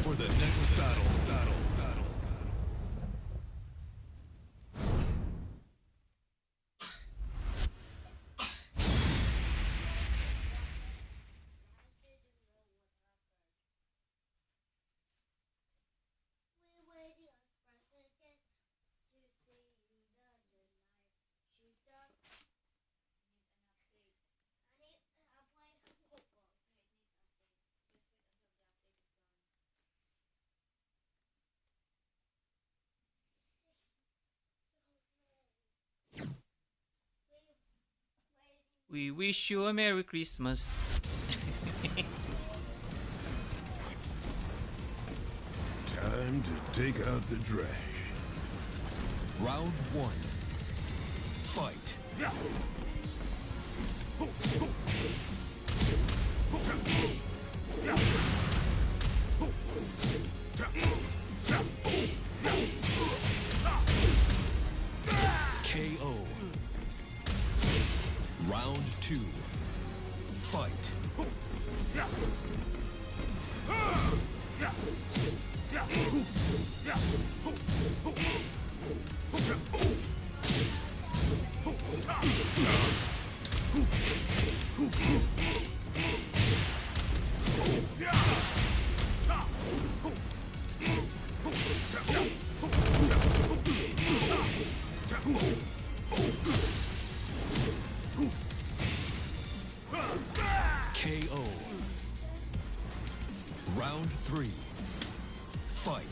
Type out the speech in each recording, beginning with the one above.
for the next battle. We wish you a Merry Christmas. Time to take out the trash. Round one. Fight. KO. Round two. Fight. KO. Round three. Fight.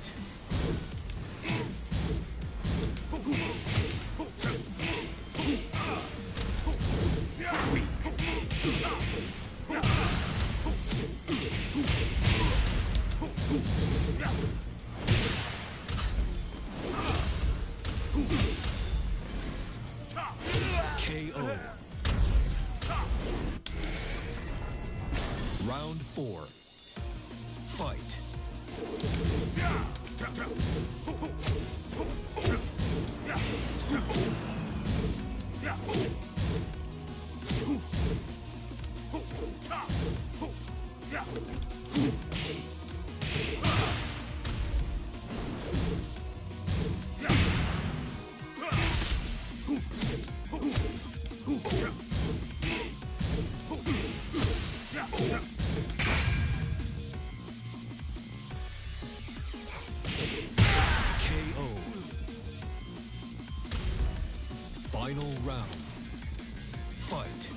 KO. Round four. Fight. KO. Final round. Fight.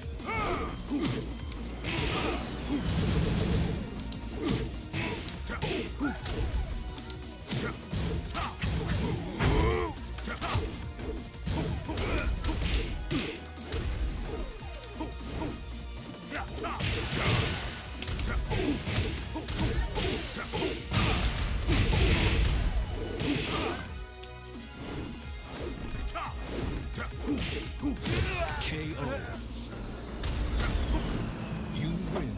KO. You win.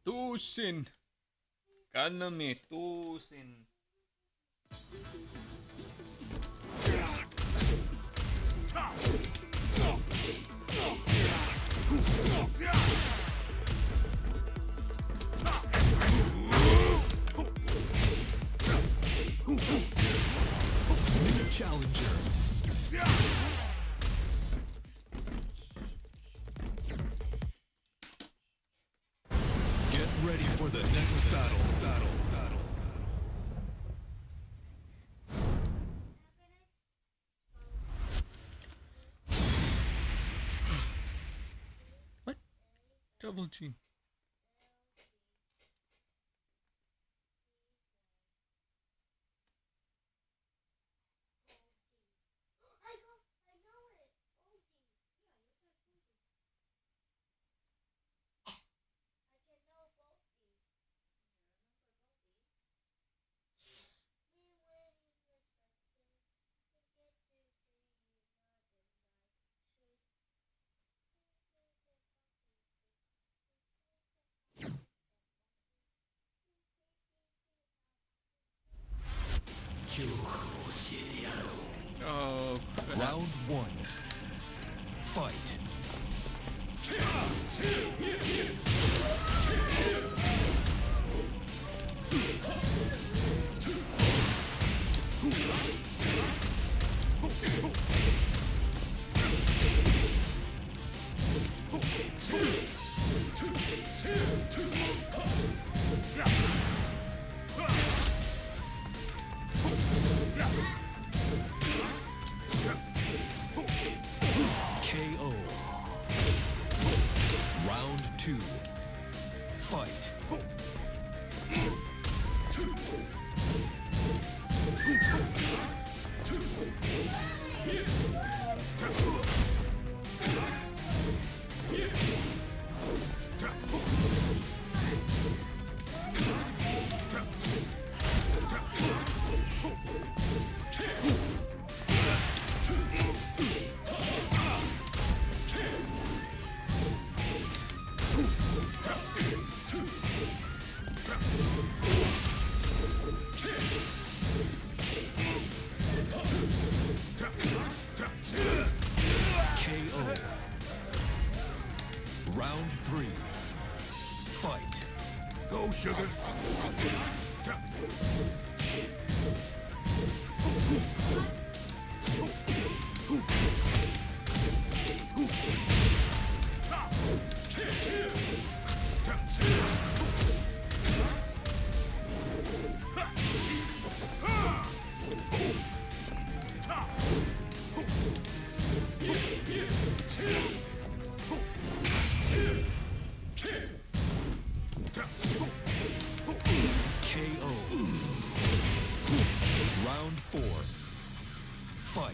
Tusin. Kanami, tusin. New challenger. Get ready for the next battle. What? Double G. one. Fight. KO. Round two. Fight. KO. Round three. Fight. Go, sugar. KO. Round four. Fight.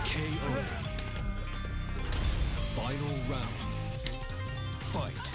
KO. Final round. Fight.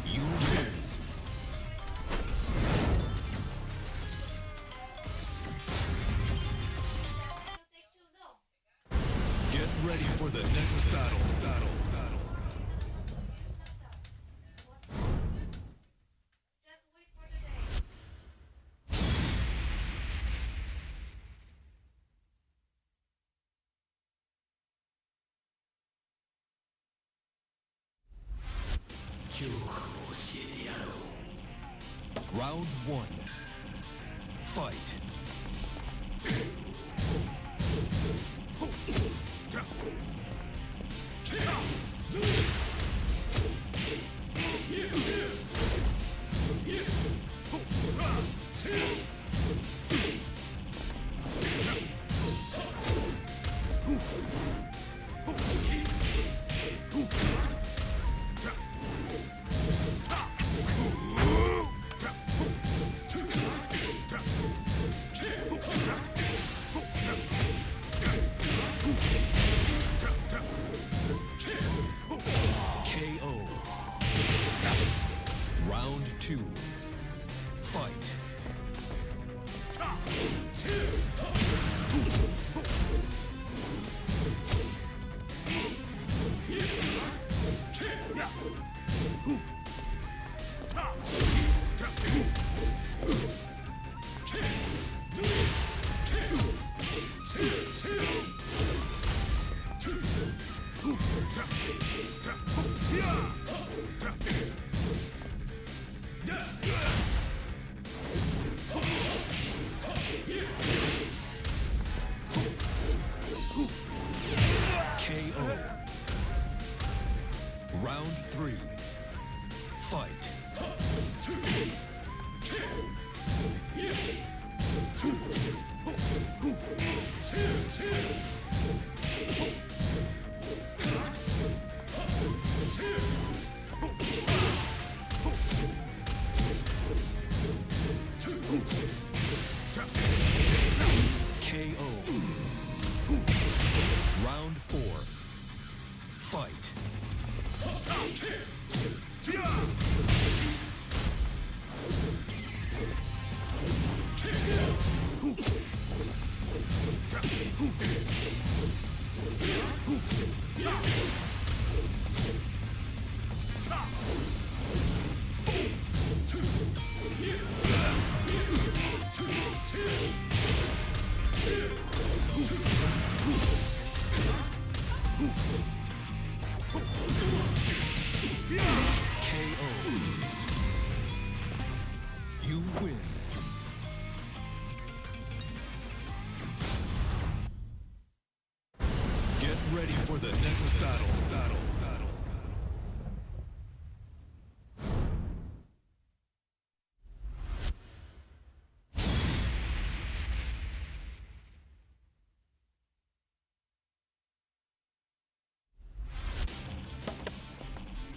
You lose. Get ready for the next battle. Round one. Fight. KO. You win. Get ready for the next battle.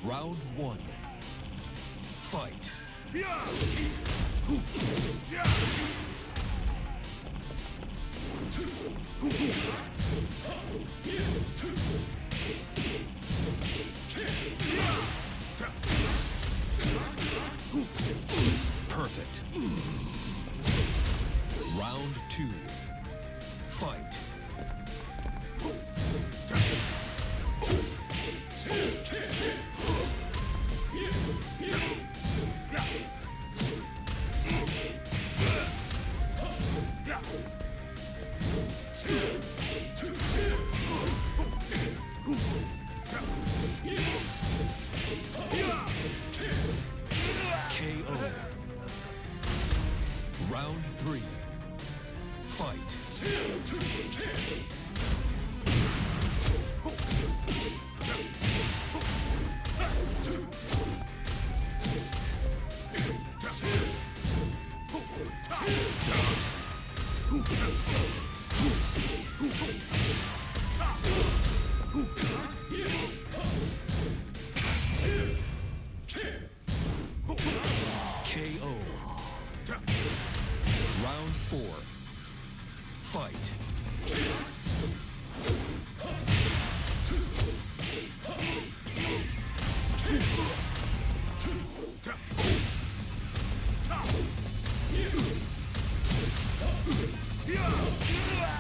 Round one. Fight. Perfect. Round two. Fight. KO. Round three. Fight. KO. Round four. Fight.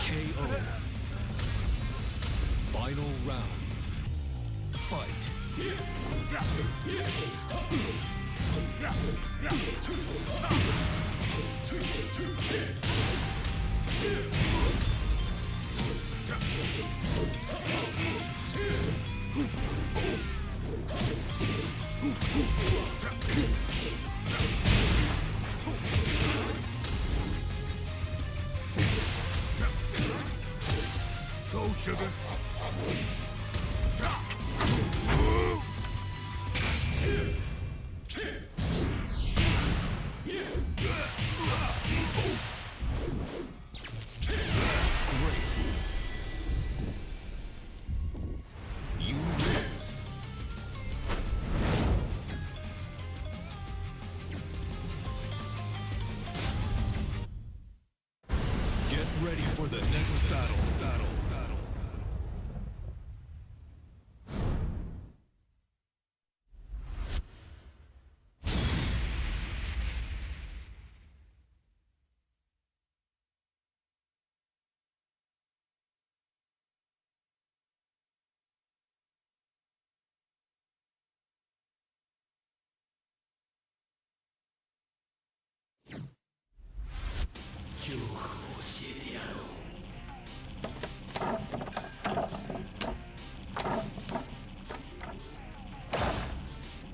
KO. Final round. Fight. Go, sugar. Great. You lose. Get ready for the next battle.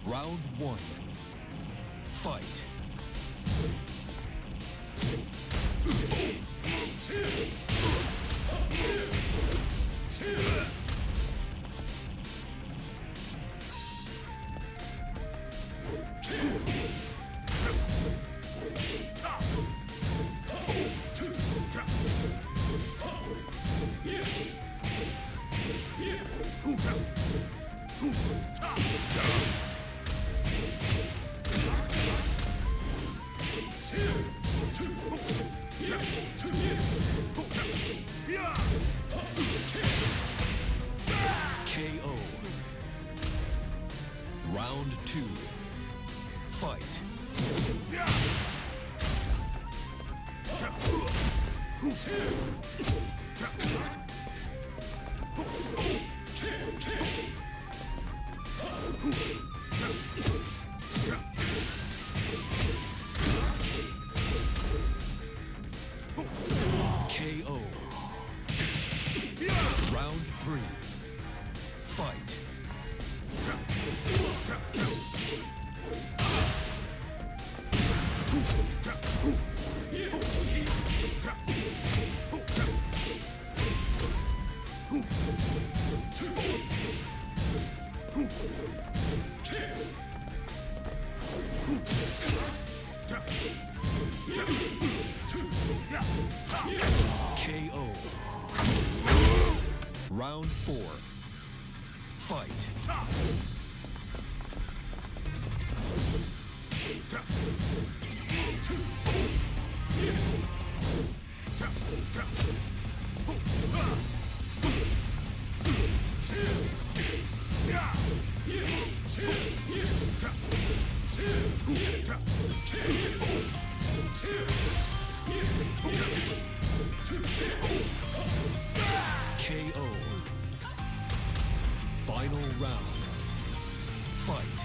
Round one. Fight. KO. Round two. Fight. KO. Round 3. Fight. KO. Round 4. Fight. KO. Final round. Fight.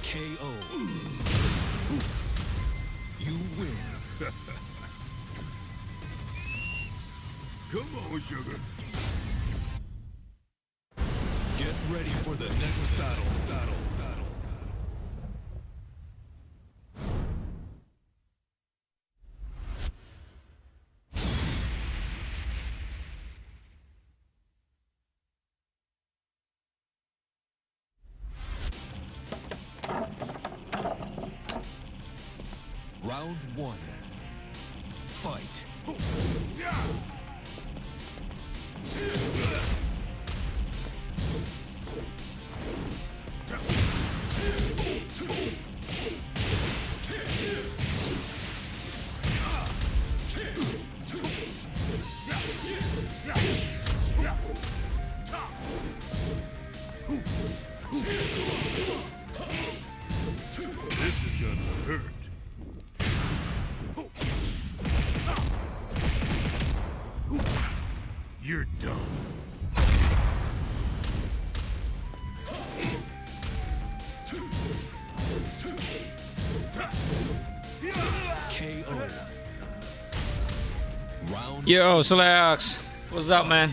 KO. You win. Come on, sugar. Get ready for the next battle. Round 1. Fight. This is gonna hurt. You're done. KO. Round Yo, Slax. What's up, man?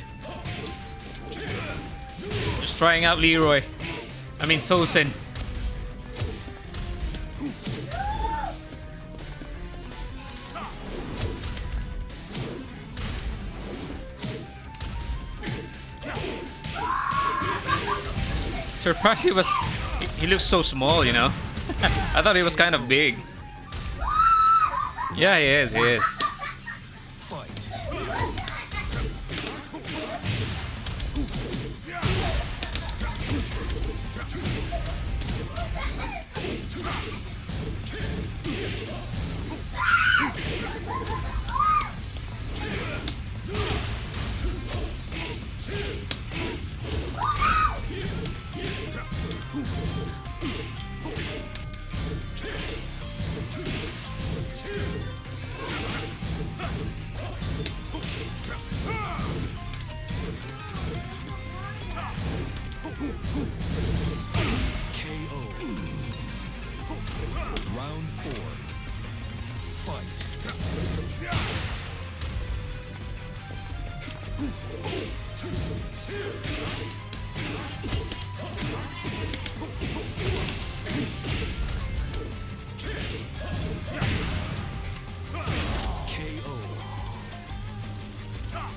Just trying out Leroy. I mean, Tosin. Surprised he was. He looks so small, you know? I thought he was kind of big. Yeah, he is, he is. fight. KO. Round 4. Fight. KO.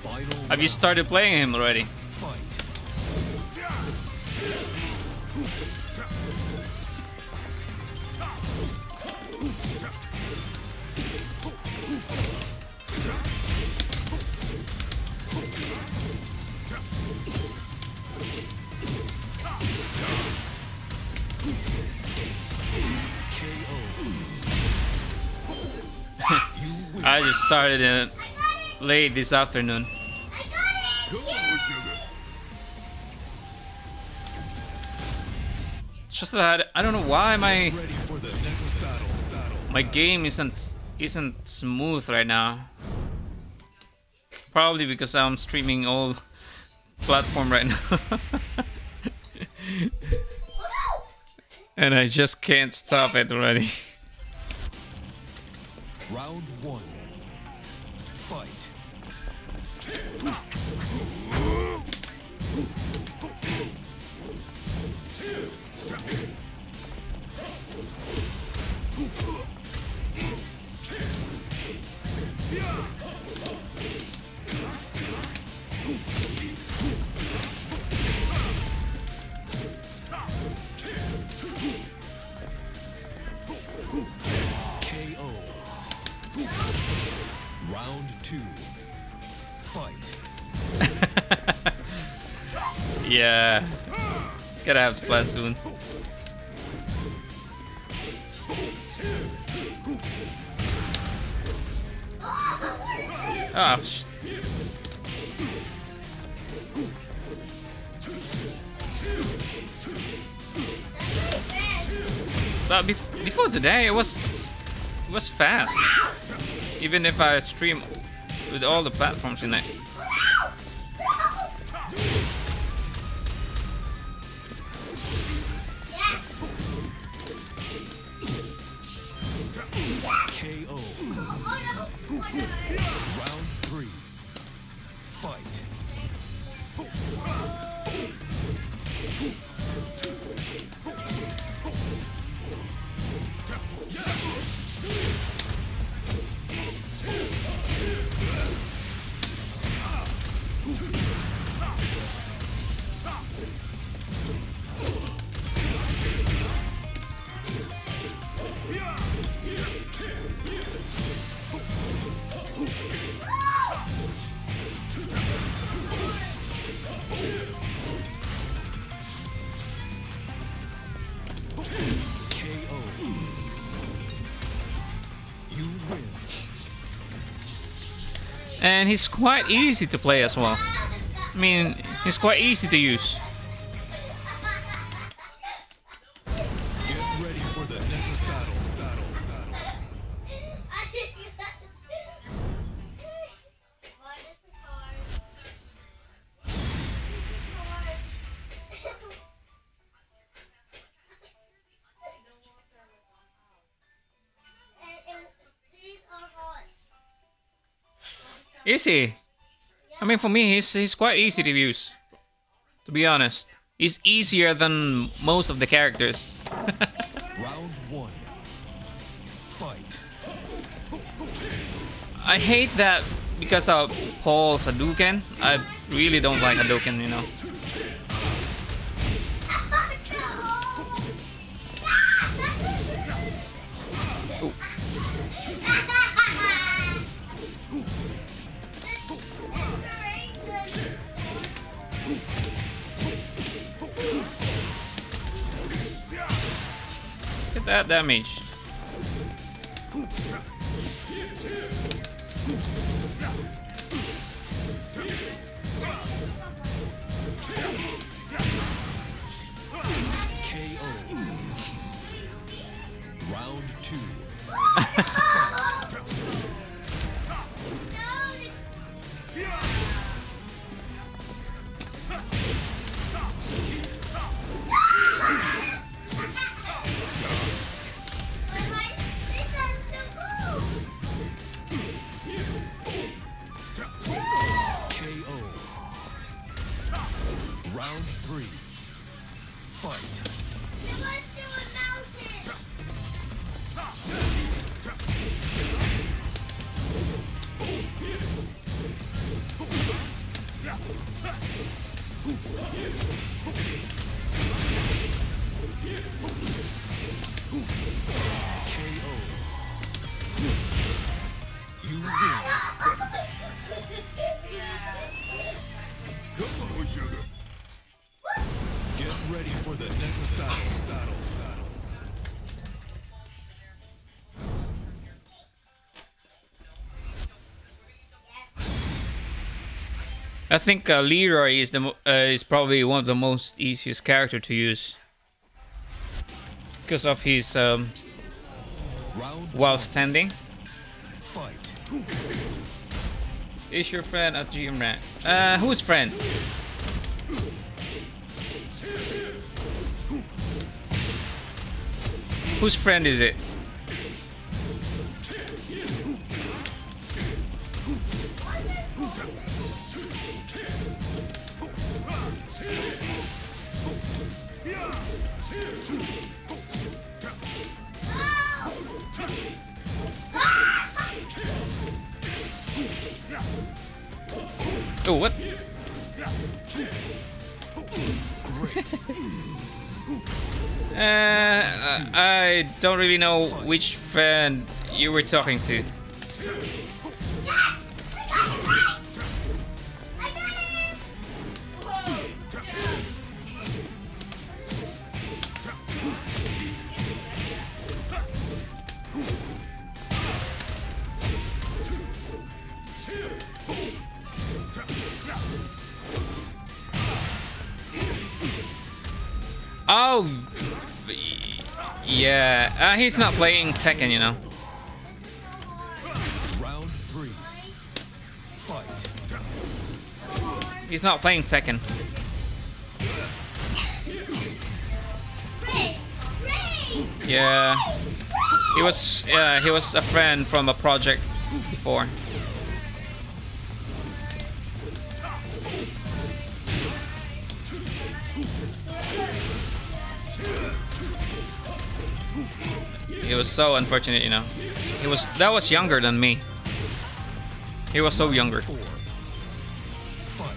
Final Have you started playing him already? fight. I just started it late this afternoon. Come on, sugar. It's just that I don't know why Ready for the next battle. my game isn't smooth right now. Probably because I'm streaming all platform right now. And I just can't stop it already. Round one. Fight. KO. Round two. Fight. Yeah. Gotta have fun soon. Ah, but before today, it was fast. Even if I stream with all the platforms in it. KO. Round three. Fight. KO. You win. And he's quite easy to play as well. I mean, he's quite easy to use. Get ready for the next battle. Easy. I mean, for me, he's quite easy to use. To be honest, he's easier than most of the characters. Round one. Fight. I hate that because of Paul's Hadouken. I really don't like Hadouken, you know. Ooh. Get that damage. KO. Round two. KO. Round three. Fight. I think Leroy is is probably one of the most easiest character to use because of his Round while standing. fight. Is your friend at GM whose friend? Whose friend is it? Oh, what? I don't really know which friend you were talking to. Oh, yeah. He's not playing Tekken, you know. Round 3. Fight. He's not playing Tekken. Yeah, he was a friend from a project before. It was so unfortunate, you know. That was younger than me. He was so younger. 4. Fight.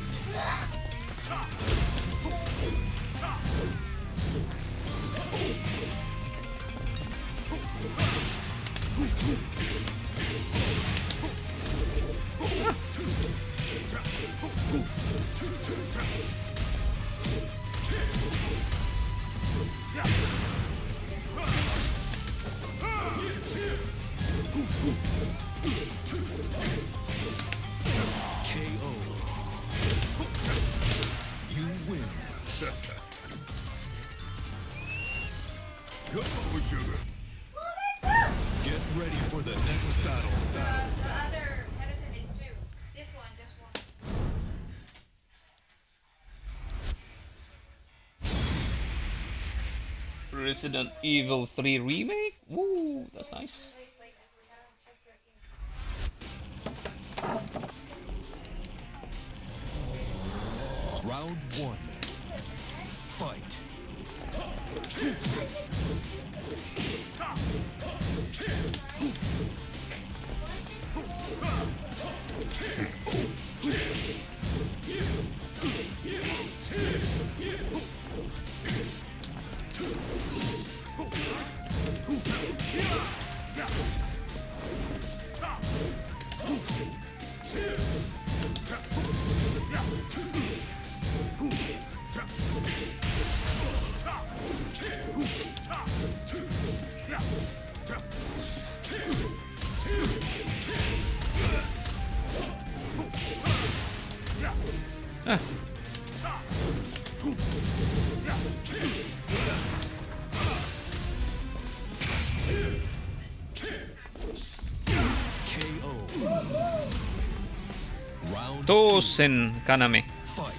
KO. You win. Come on, sugar. Get ready for the next battle. The other medicine is 2. This one, just 1. Resident Evil 3 remake? Woo, that's nice. Round 1. Fight. Ah. KO. Round 2. Tosen Kaname. Fight.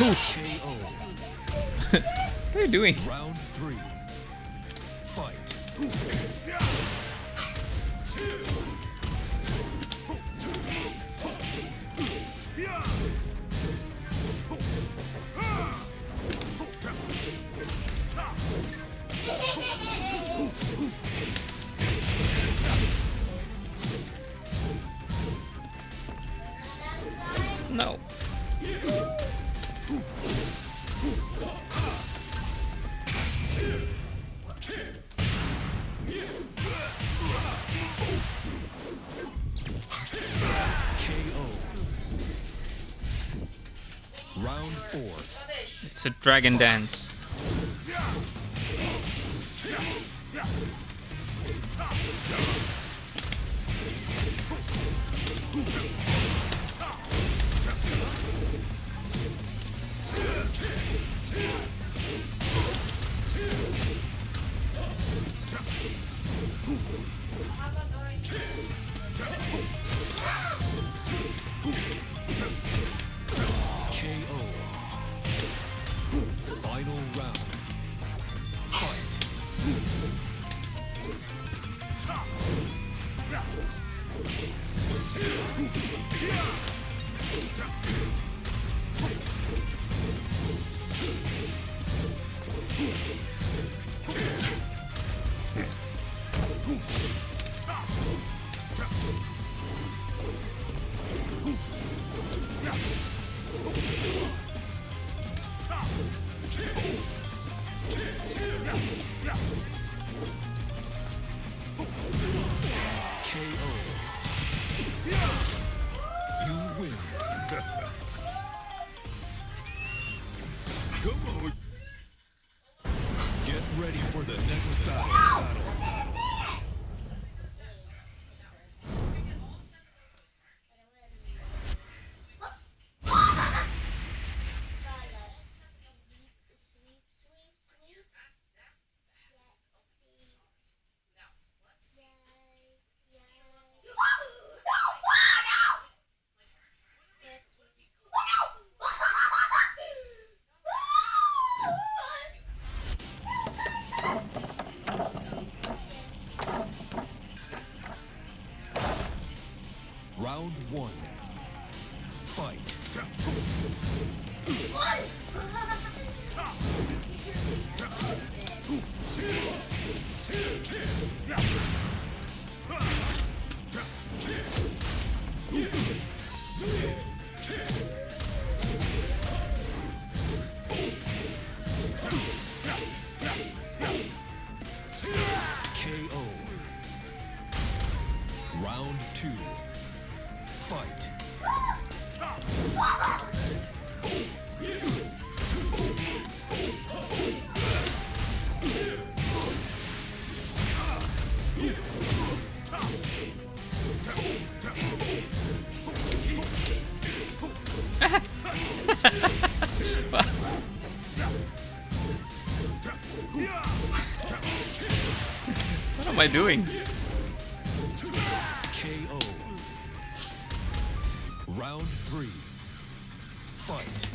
KO. What are you doing? Round 3. Fight. 4. It's a dragon dance. KO. Final round. Fight. KO. You win. Come on. Get ready for the next battle. Round 1. Fight. KO. Round 2. Fight. What am I doing? KO. Round 3. Fight.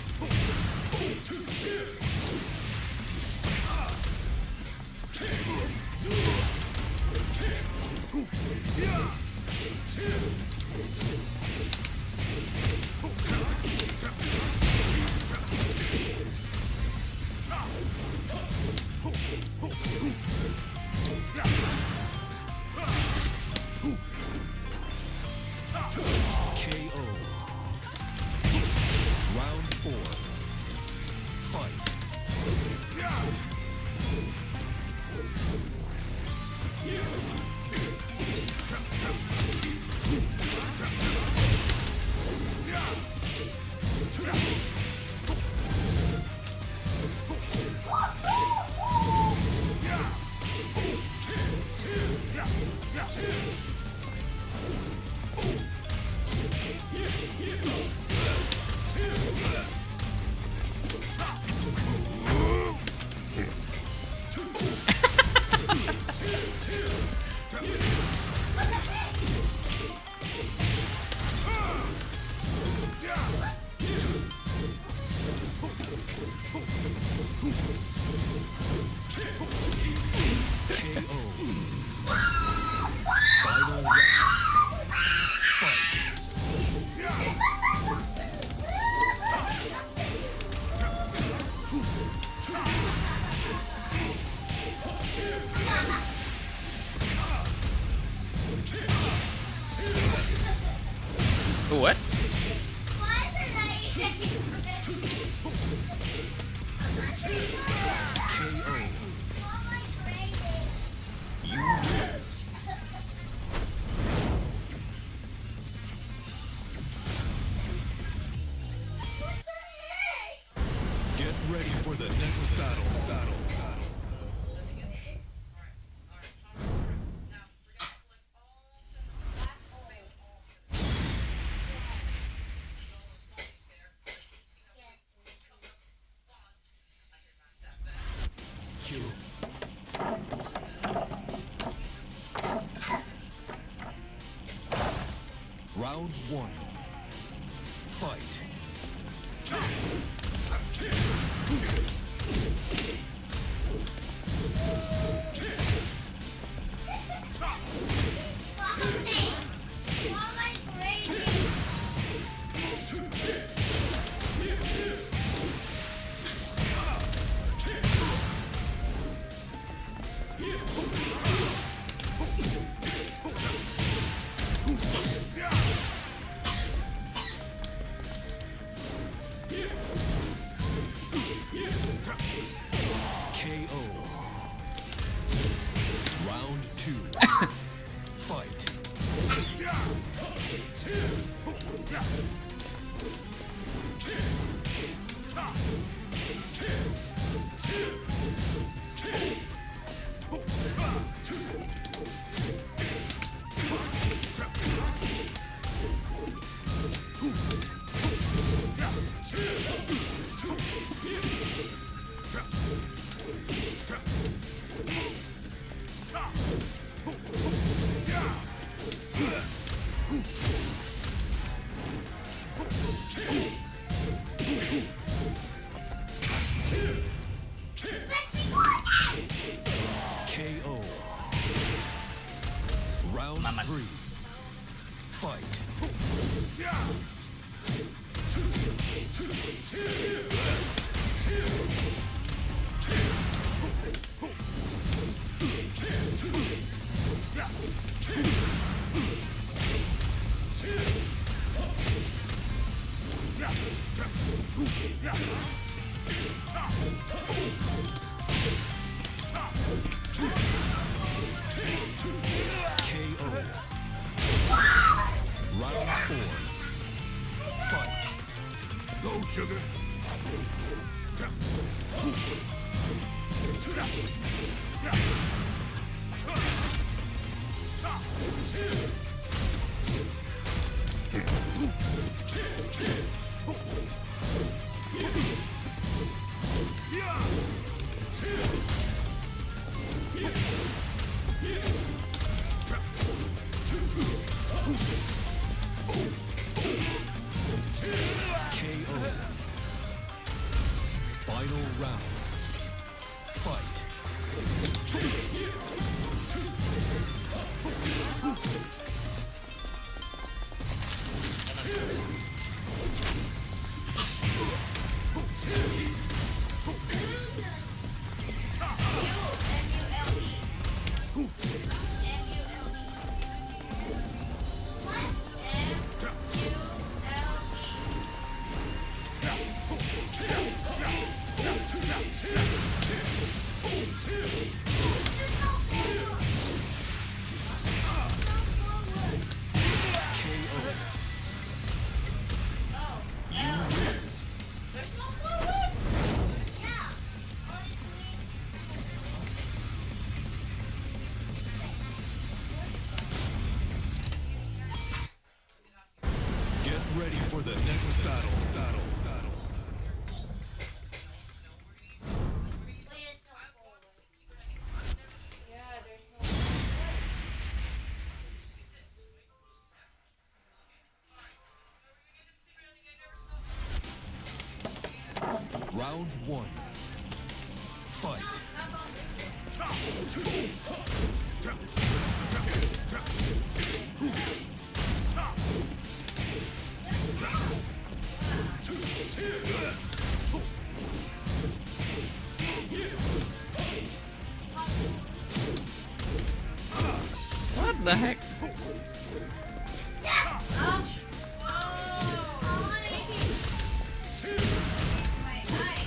KO. Round 4. Fight. KO. Final round. Fight. What? KO. You lose. Round one. Fight. KO. Round two. Fight. KO. Round Mama. three. Fight. KO. Round four. Fight. Go, sugar. KO. Final round. Fight. Get ready for the next battle. Yeah, there's no. Round one. Fight. What the heck? Ouch! Oh! My eye!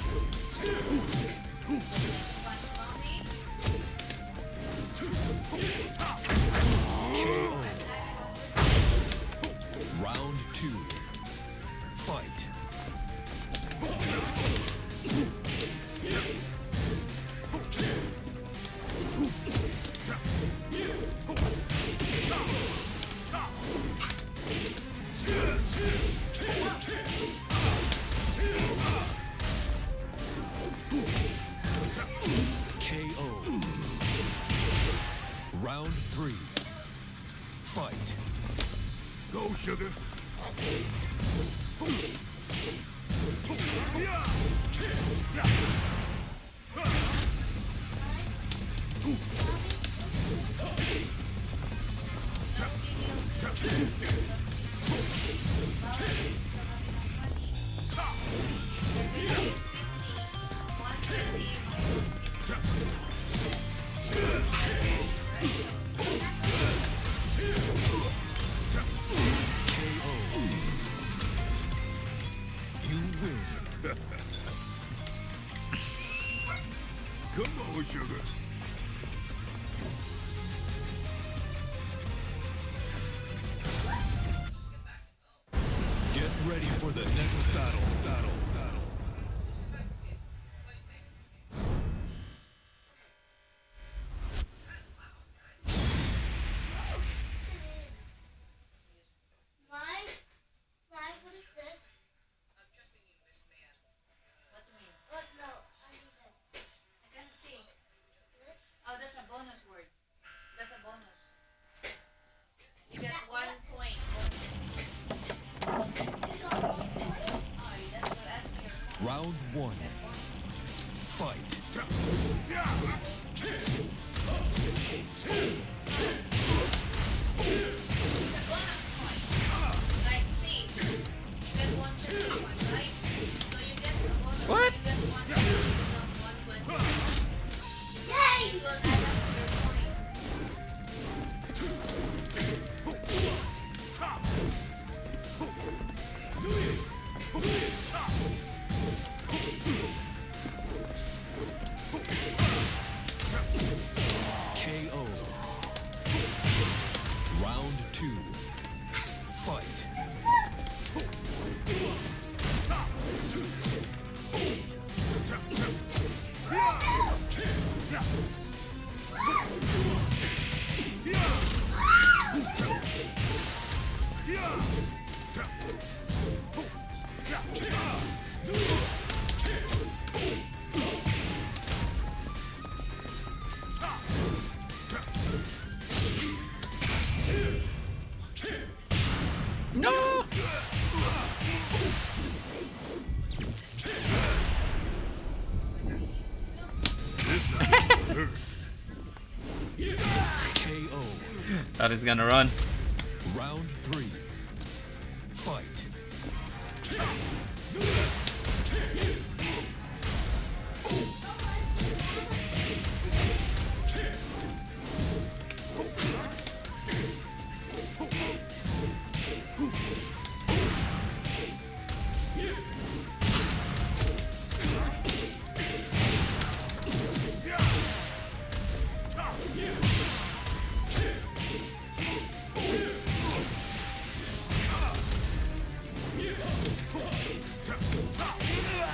One mommy. KO. Round two. Fight. KO. Round three. Fight. Go, sugar. You win. Come on, sugar. Get ready for the next battle. Mike, what is this? What do you mean? Oh, no, I need this. I can't see. This? Oh, that's a bonus word. That's a bonus. You get 1 point. Oh, that will add to your point. Round 1. Get points. Fight. It's a bonus point. Like, see, you get 151, right? So you get the bonus. What? You get 120. Yay! It will add up to your point. KO. Round 2. Fight. No! KO. Thought he's gonna run. Round 3. Fight.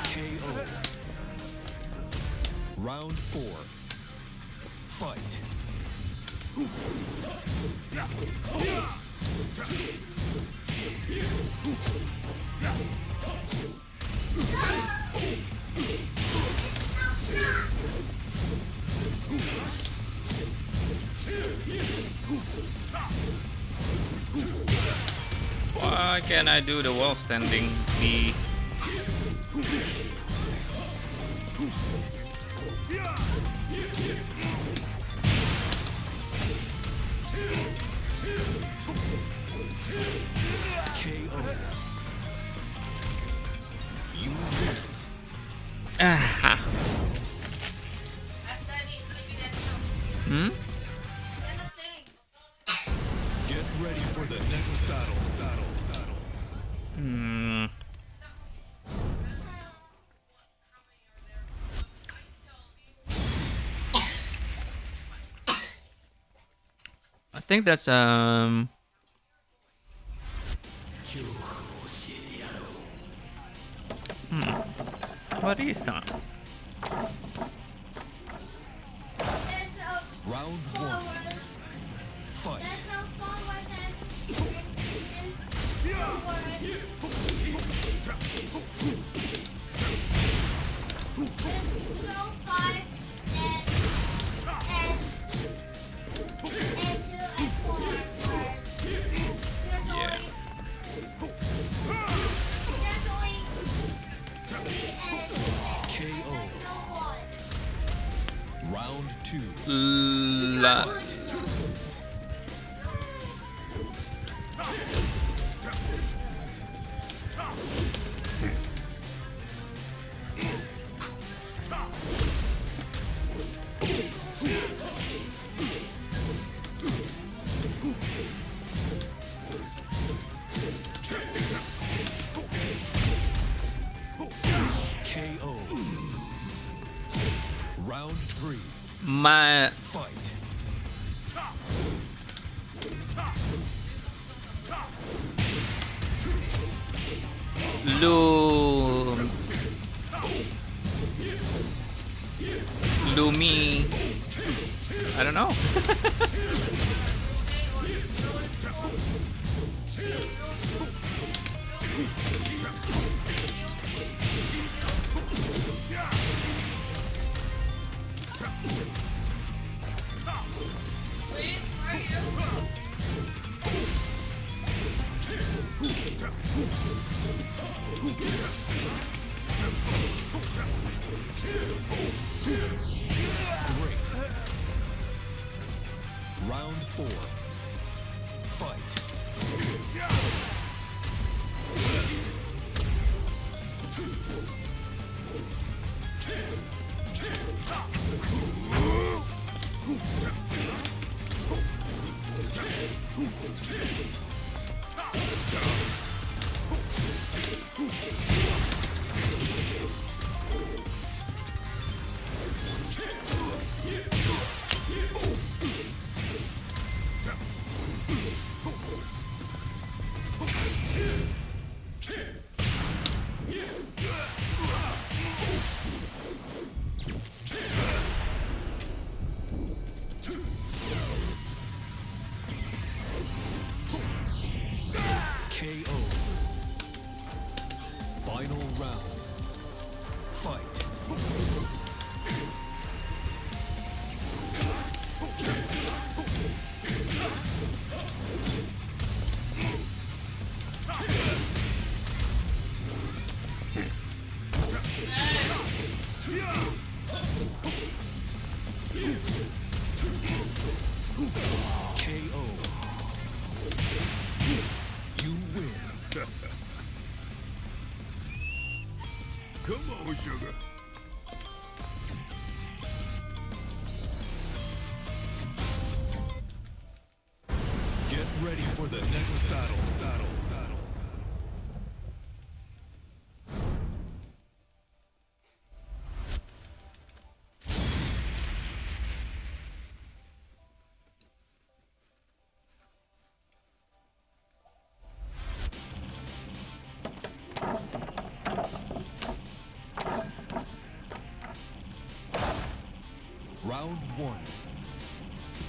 KO. Round 4. Fight. Why can't I do the wall standing? The KO. You lose. ah. Ask Daddy, maybe that's some. Hmm? Send a thing. Get ready for the next battle. Hmm. I think that's What is that? There's no Round 1. forwards. Fight. There's no forwards and forwards. There's no 5 and 2 and 4 words. There's Yeah. only La KO. Round 3. my Fight. Lu Lumi. I don't know. Great. Round 4. Fight. KO. Final round. Fight. KO. You win. Come on, sugar. Get ready for the next battle. Round 1.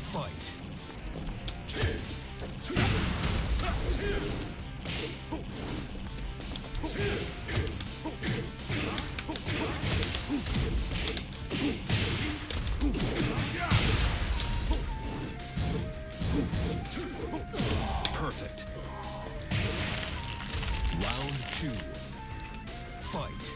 Fight. Perfect. Round 2. Fight.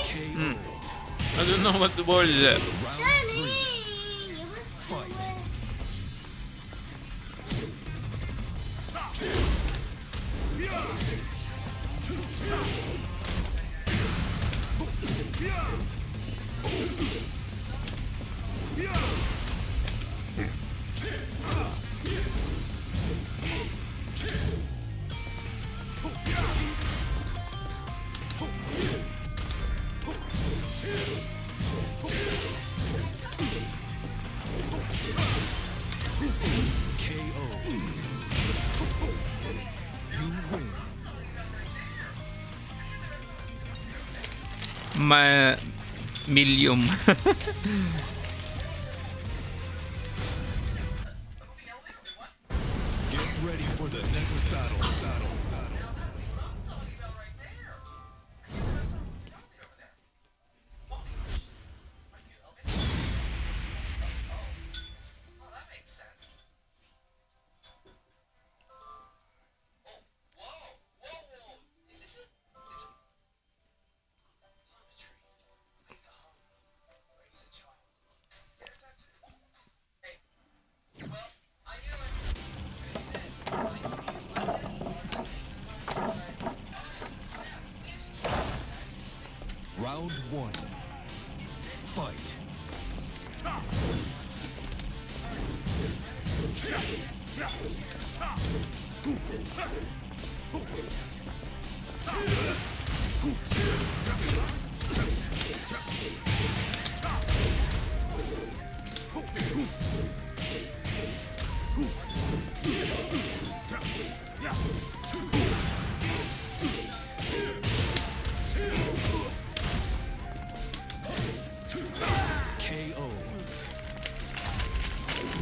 KO. I don't know what the word is. Round 3. Daddy, you must Fight. KO. You win. Millium. Get ready for the next battle. Round one. Fight. KO.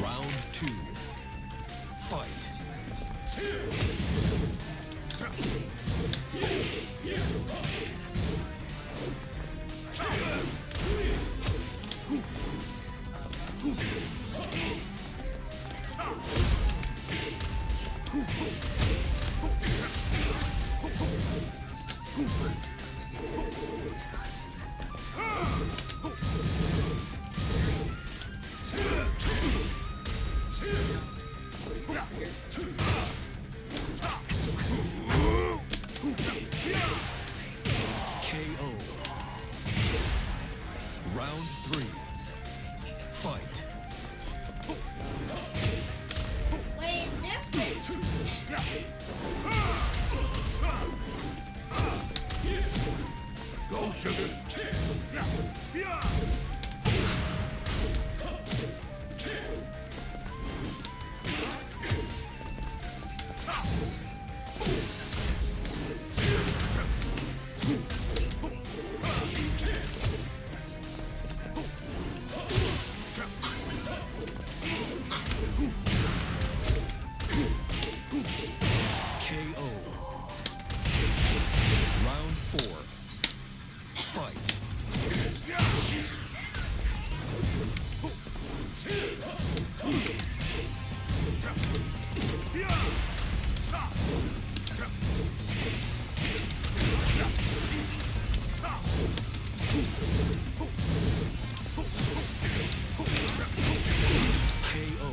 Round two. Fight. KO. Round three. Fight. Wait, it's different. Go, sugar. KO. Round four. Fight. KO.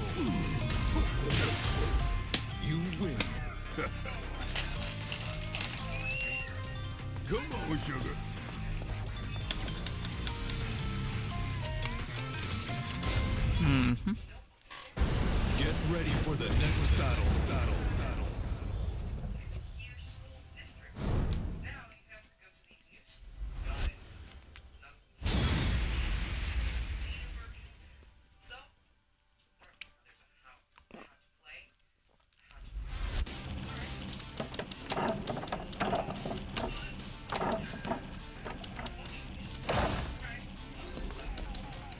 You win. Come on, sugar. Get ready for the next battle.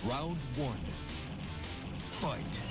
Round one. Fight.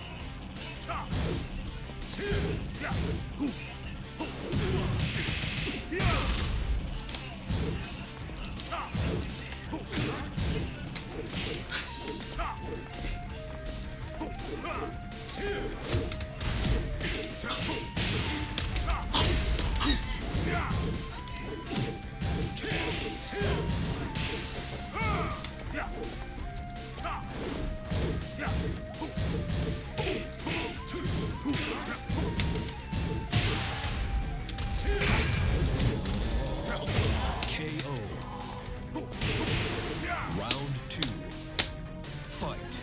KO. Round two. Fight.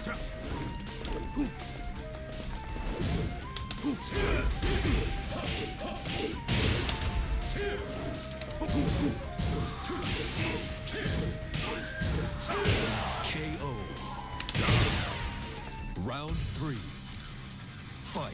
KO. Round 3. Fight.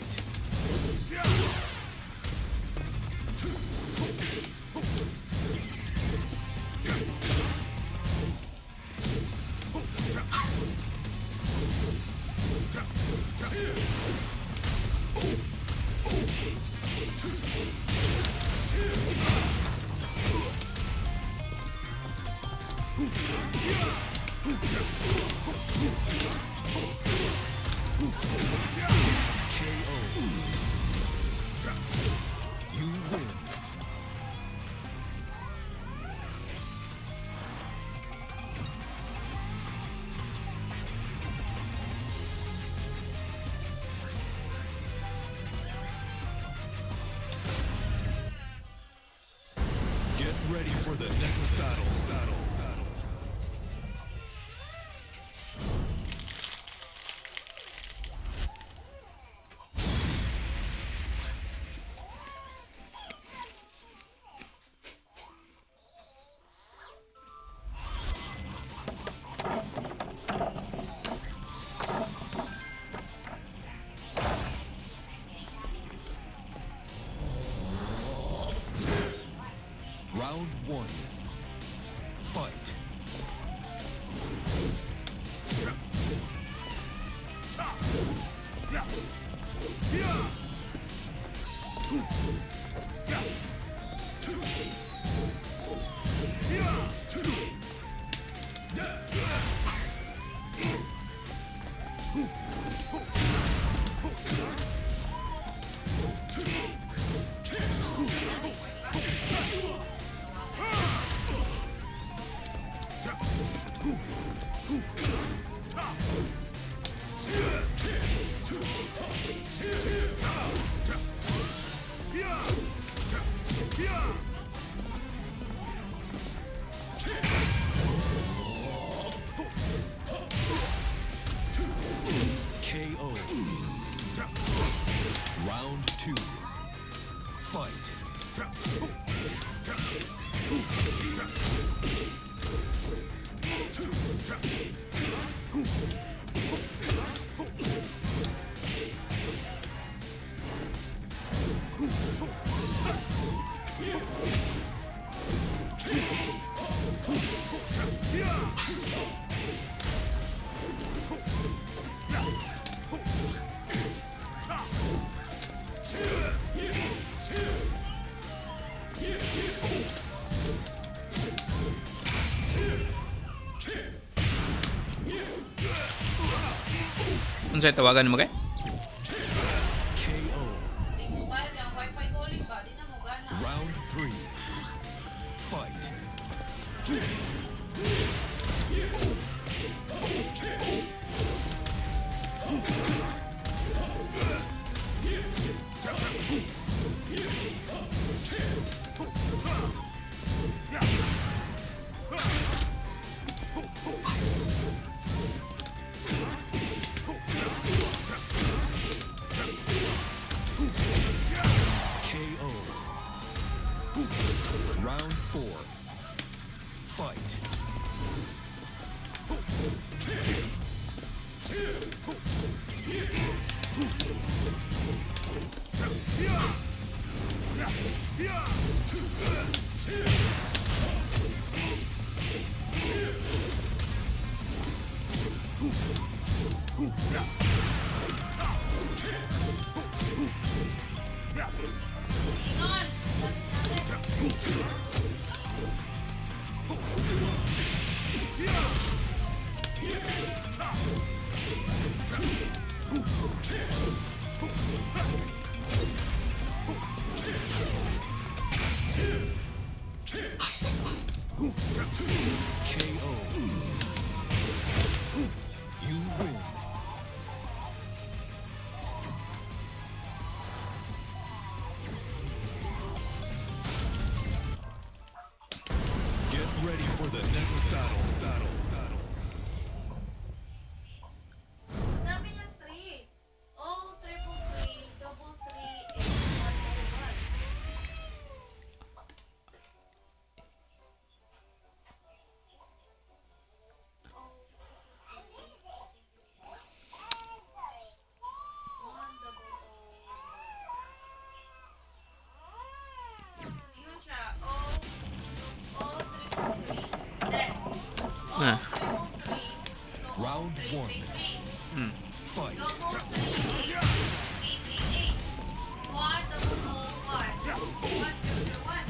KO. You win. Get ready for the next battle. Round 1. Fight. KO. Round 2. Fight. Unsay tawagan mo kay? KO. Di mobile ka, wifi calling ba? Di na mo gana. Round 3. Fight. KO. Round 4. Fight. Ingon! KO. You win. Round three, one. three, three. Fight. Double three, eight. Three, three, eight. One, double O, one. 1, 2, 0, 1.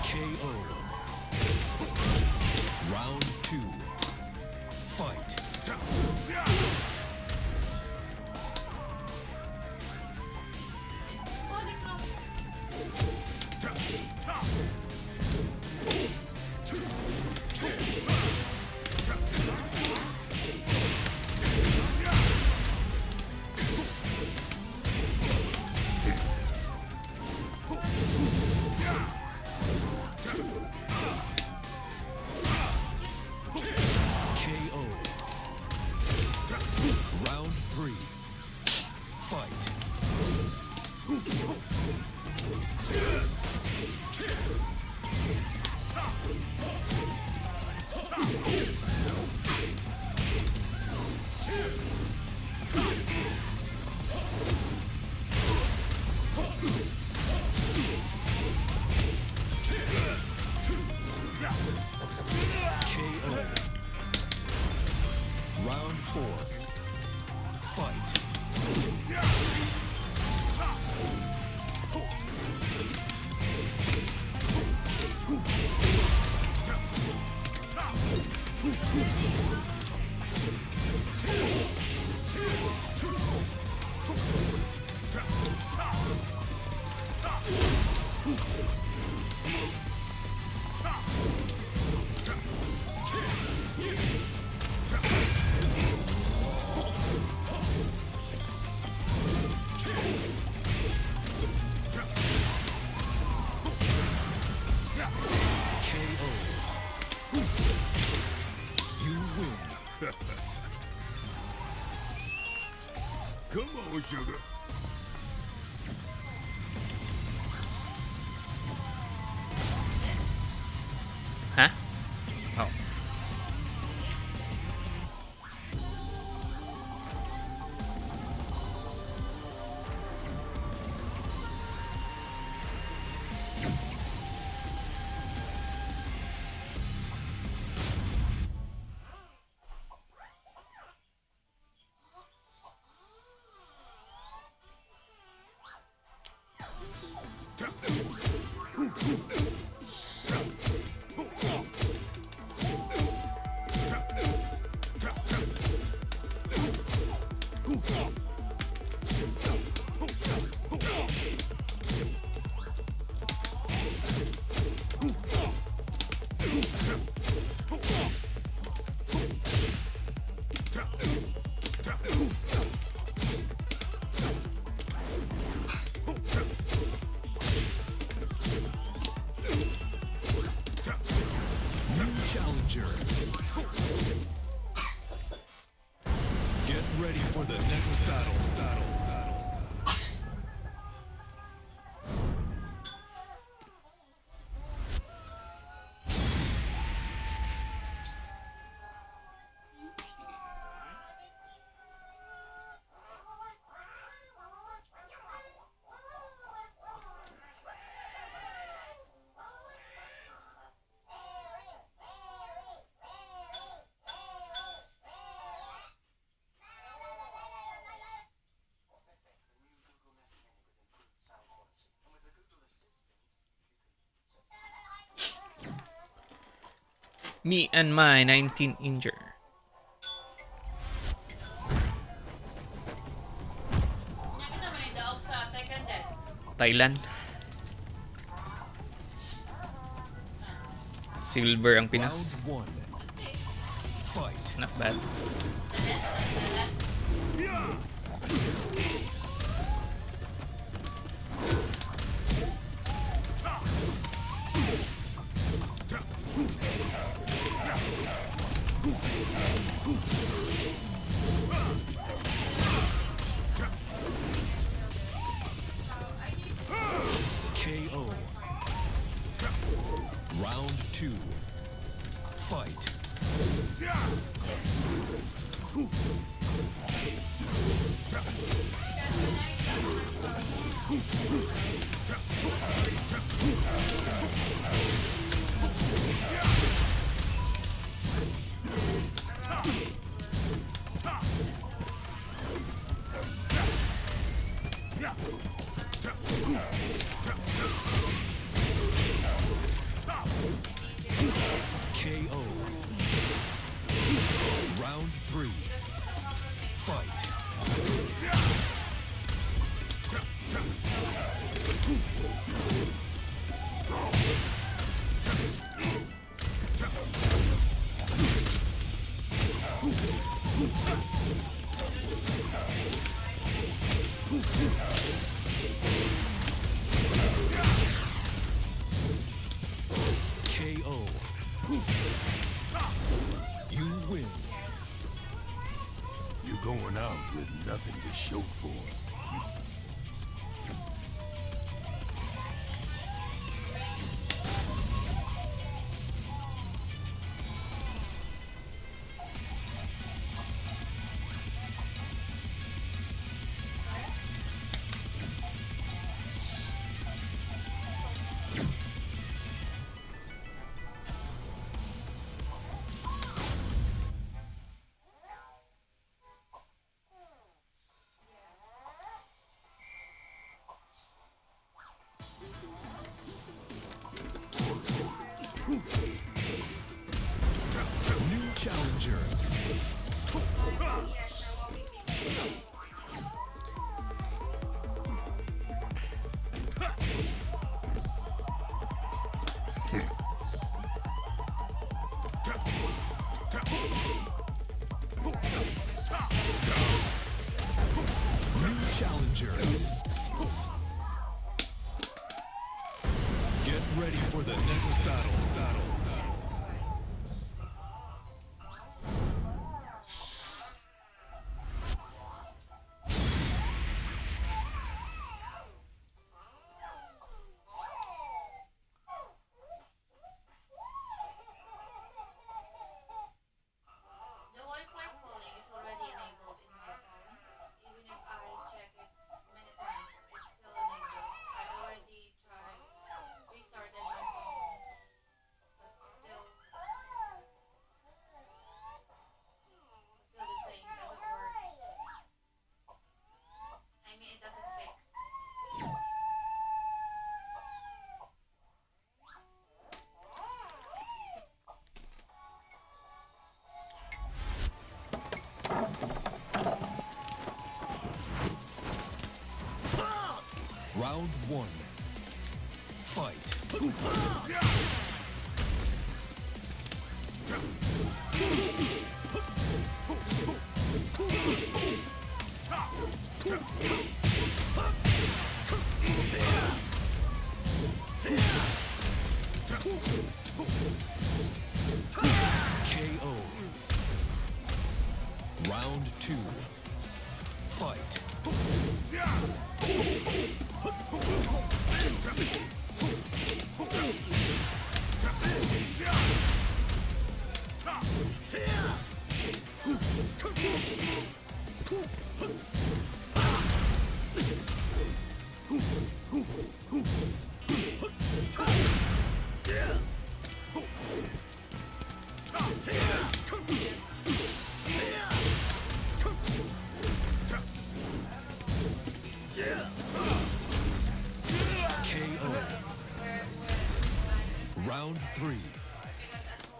KO. Round two. Fight. Holy crap. KO. Round three. Fight. KO. Round four. Fight. KO. You win. Come on, sugar. Huh? Oh. New challenger. Get ready for the next battle. Me and my 19 injured. Nakita mo yung daog sa Tekken Dead. Thailand. Silver ang Pinas. Round one. Fight. Not bad. KO. Round two. Fight. KO. Round 3. Fight. KO. You win. You're going out with nothing to show for it. New challenger. New challenger. Get ready for the next battle. The Wi-Fi calling is already enabled in my phone. Even if I check it many times, it's still enabled. I already tried, restarted my phone, but still the same. Doesn't work. I mean, it doesn't fix. Round 1. Fight. KO. Round 2. Fight. KO. Round 3.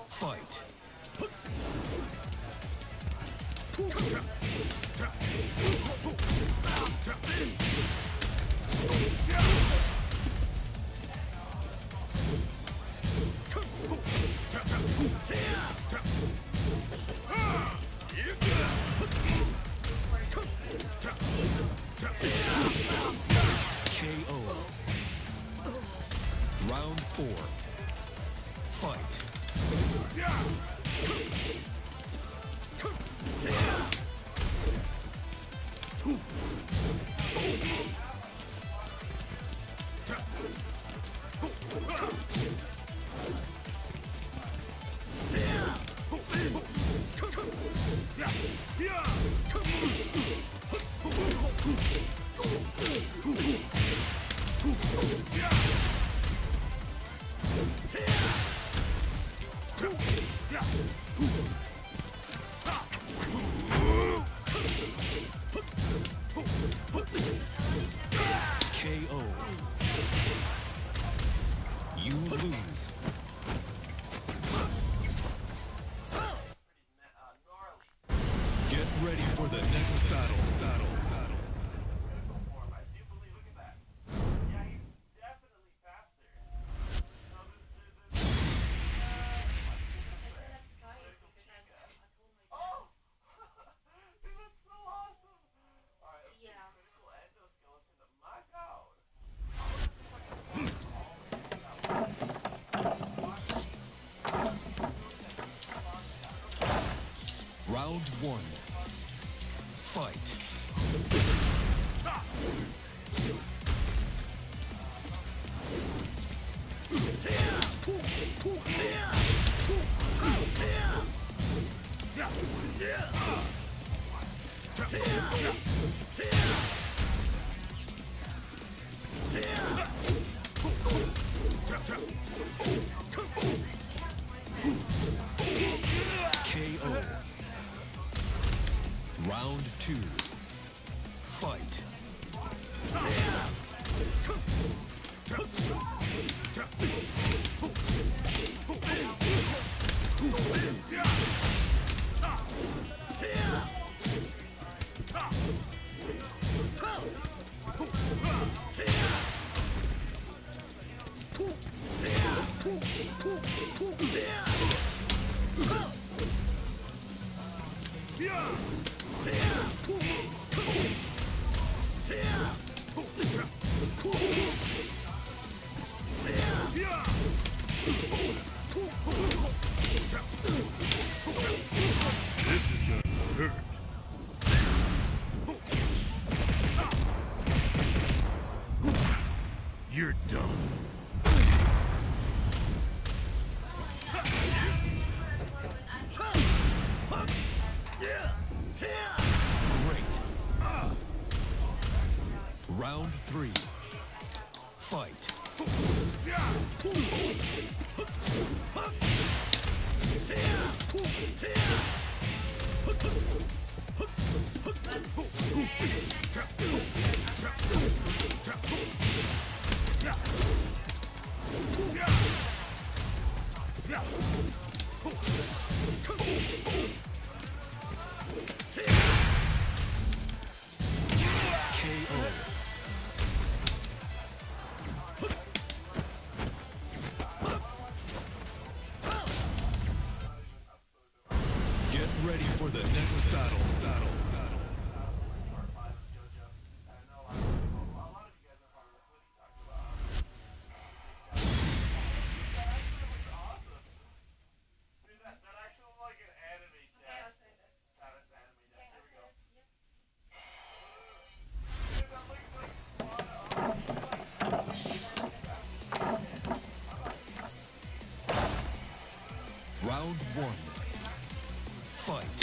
Fight. KO. Round 4. Fight. for the next battle. I cannot try it because I'm at home right now. Yeah. Round one. Fight. KO. Round two. Fight. This is gonna hurt. You're done. Great. Round three. Fight. KO. Get ready for the next battle. Okay, I'll try that. Okay, I'll try it. Yep. Round one. Fight.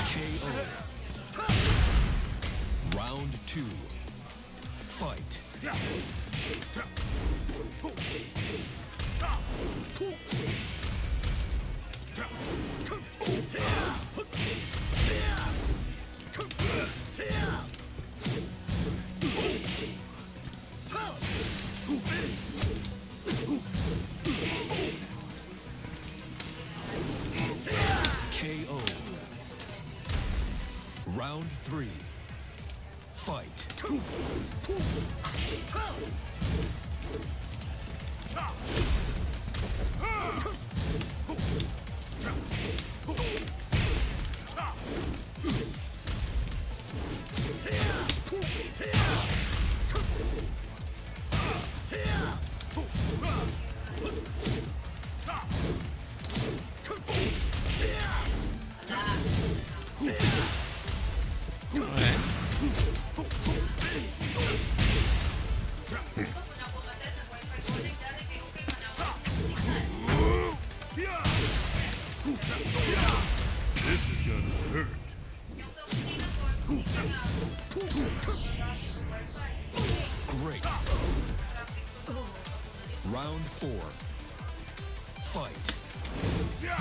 KO. Round two. Fight. KO. Round three. Fight. KO.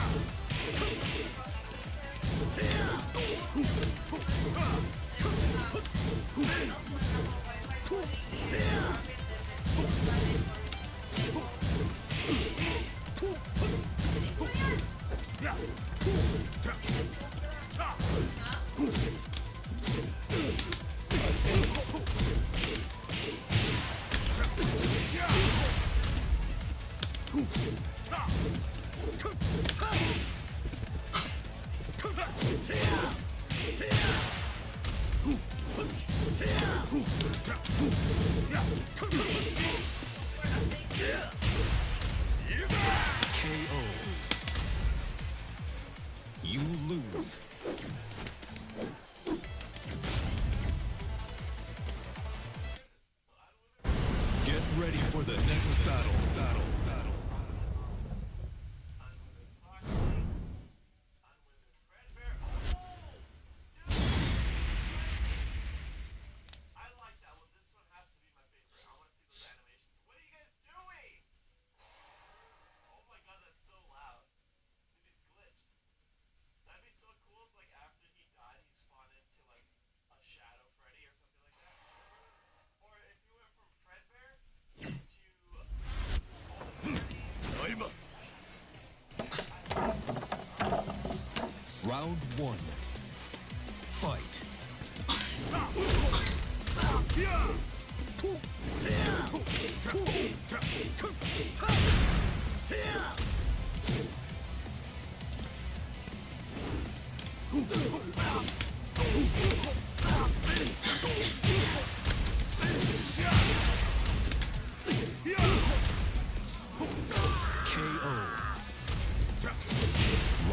You lose. Get ready for the next battle. I like that one. This one has to be my favorite. I want to see those animations. What are you guys doing? Oh my god, that's so loud. Dude, he's glitched. That'd be so cool if, like, after he died, he spawned into, like, a Shadow Freddy or something like that. Or if you went from Fredbear to Round one. Fight. KO.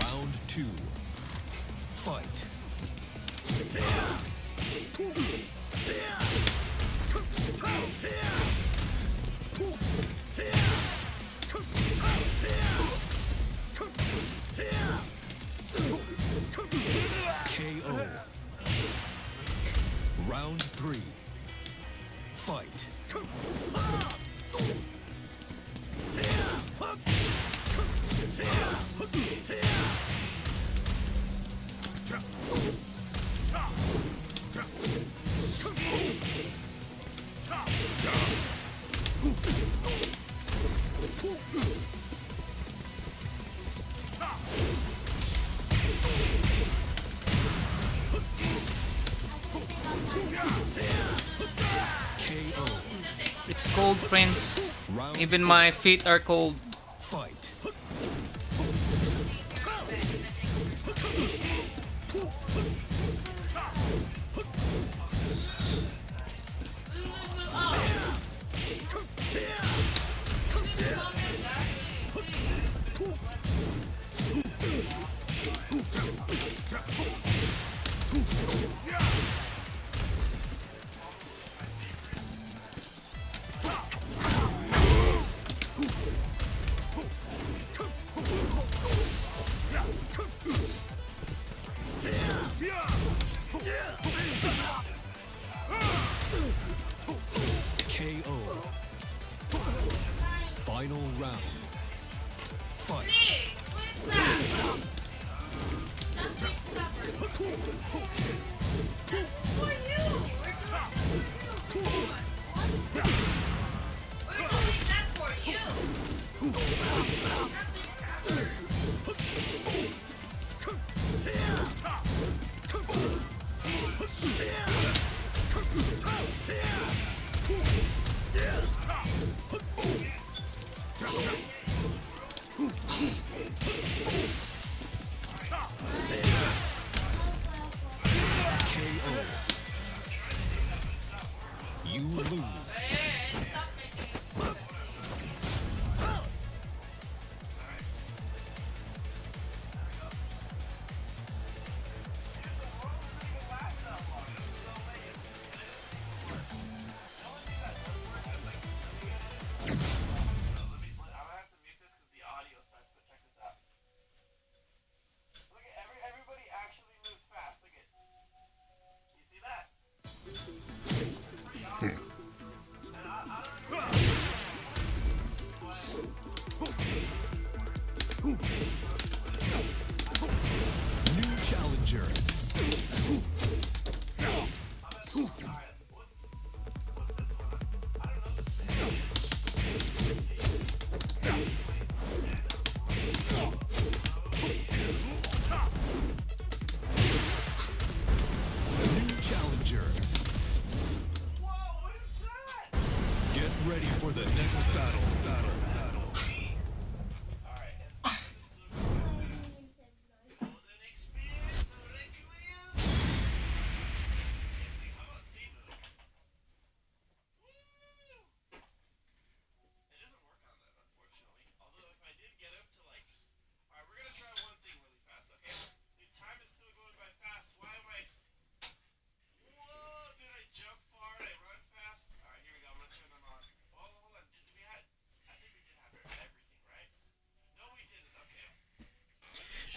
Round two. Fight. KO. Round three. Fight. KO. It's cold, Prince. Round Even my feet are cold. fight.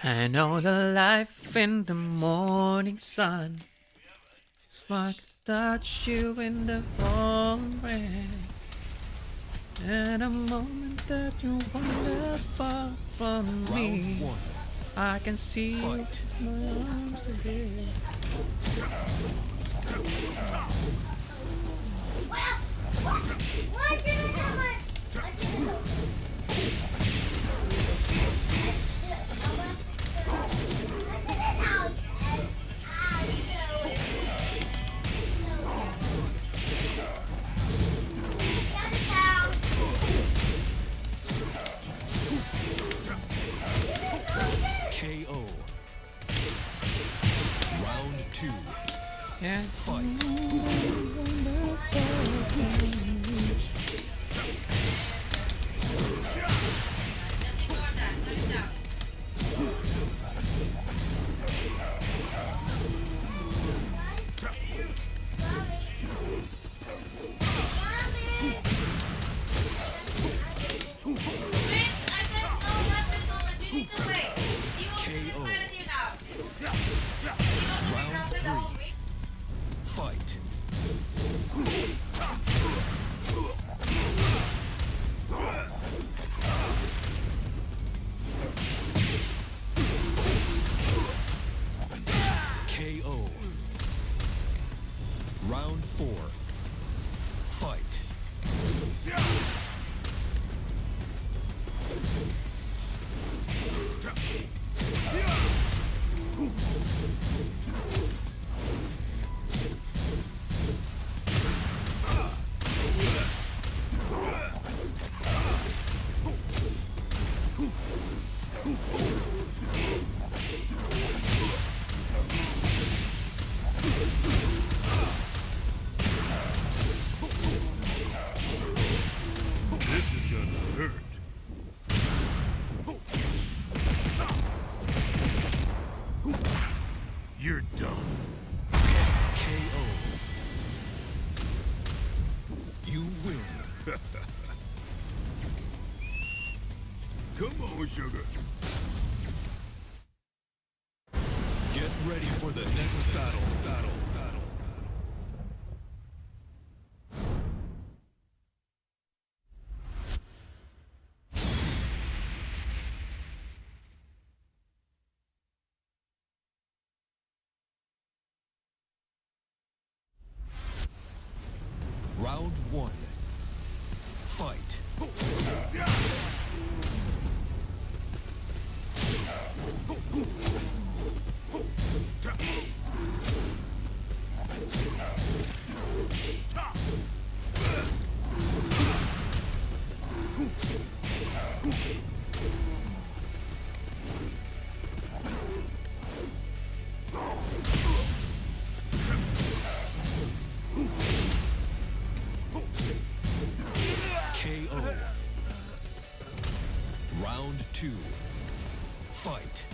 I know the life in the morning sun. It's like touch you in the morning. And a moment that you wander far from me, Round one. I can see you Fight. in my arms again. Why didn't I have my... I didn't know this. KO. Round two. Yeah. Fight. Just ignore that. Put it down. Vince, I said no weapons open. You need to wait. Do you want me to KO. fight with you now? Do you want to be Round grounded the whole three. week? Fight. KO. Round four. Fight. This is gonna hurt. You're done. KO. You win. Come on, sugar. Get ready for the next battle. Round one. Fight. KO. Round two. Fight.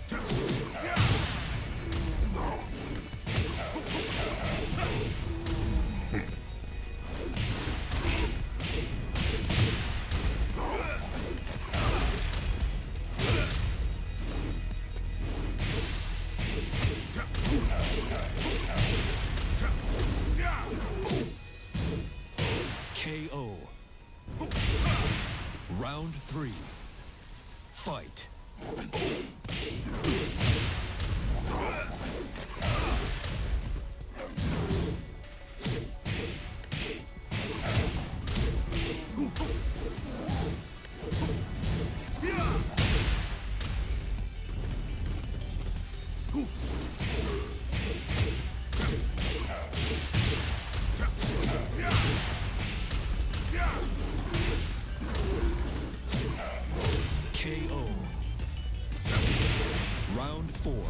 KO. Round three. Fight. KO. Round four.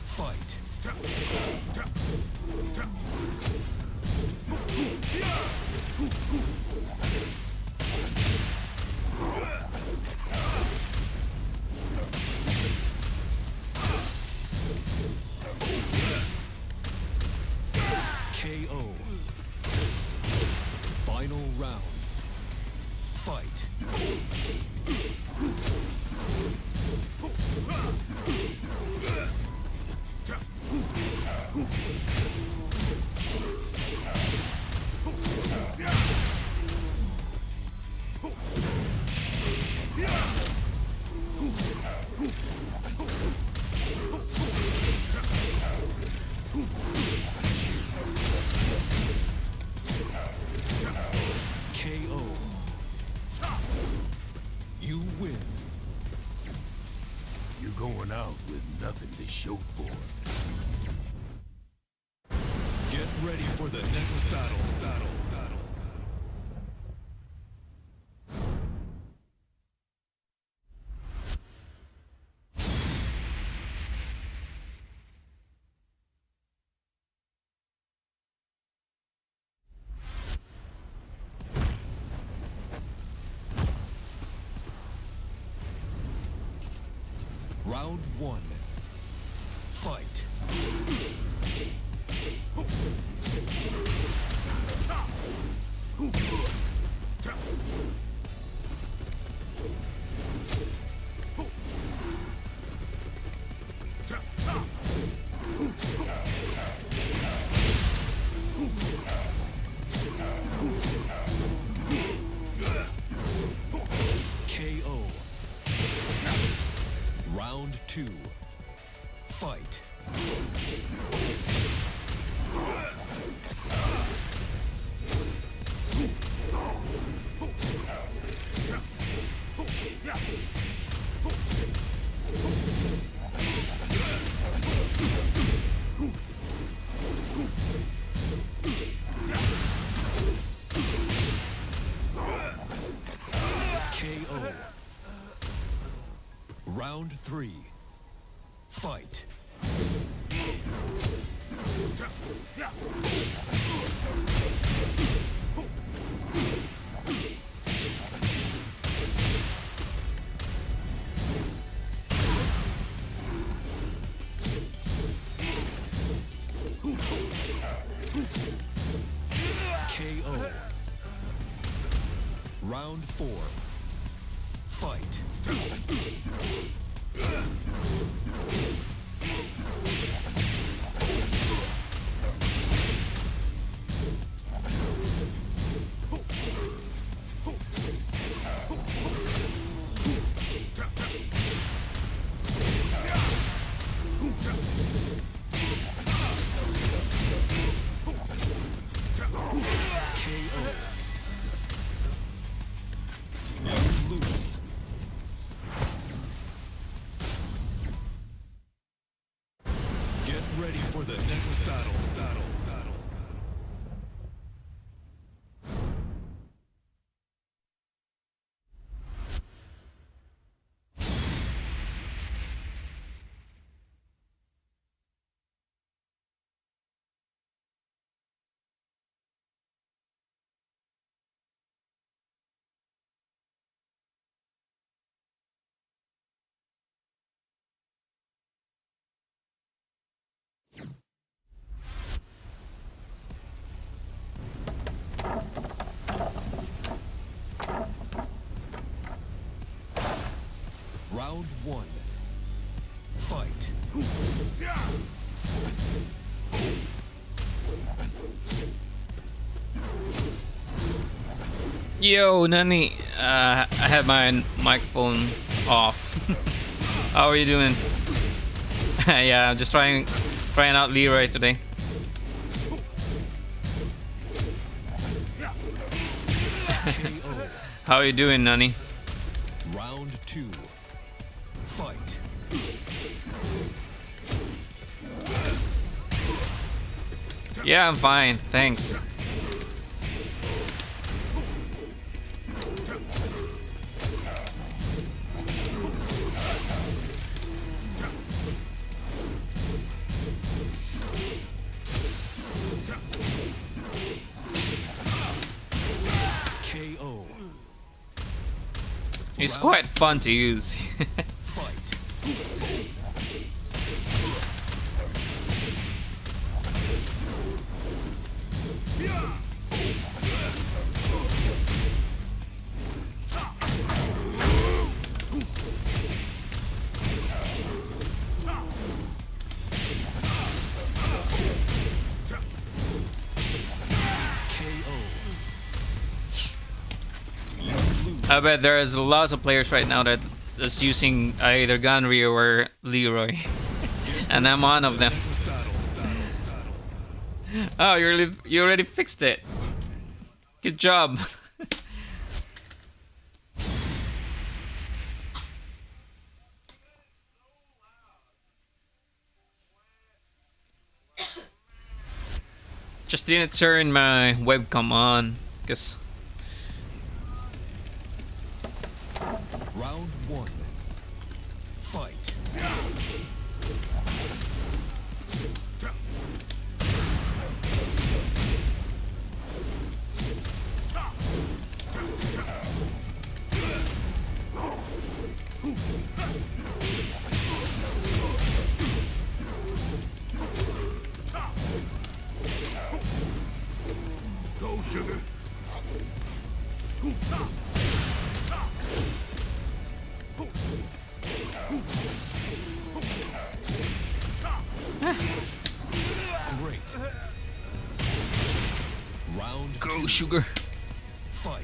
Fight. KO. Final round. Fight. You're going out with nothing to show for it. Get ready for the next battle. Round one. Fight. KO. Round two. Fight. KO. Round three. Fight. KO. Round four. Fight. KO. You lose. Get ready for the next battle. Round one. Fight. Yo, Nani. I had my microphone off. How are you doing? Yeah, I'm just trying out Leroy today. KO. How are you doing, Nani? Round two. Fight. Yeah, I'm fine. Thanks. KO. It's quite fun to use. Fight. I bet there's lots of players right now that's using either Ganryu or Leroy, and I'm one of them. Oh, you already fixed it. Good job. Just didn't turn my webcam on because Round one. Fight. Go, sugar. Great. Round go two. sugar. Fight.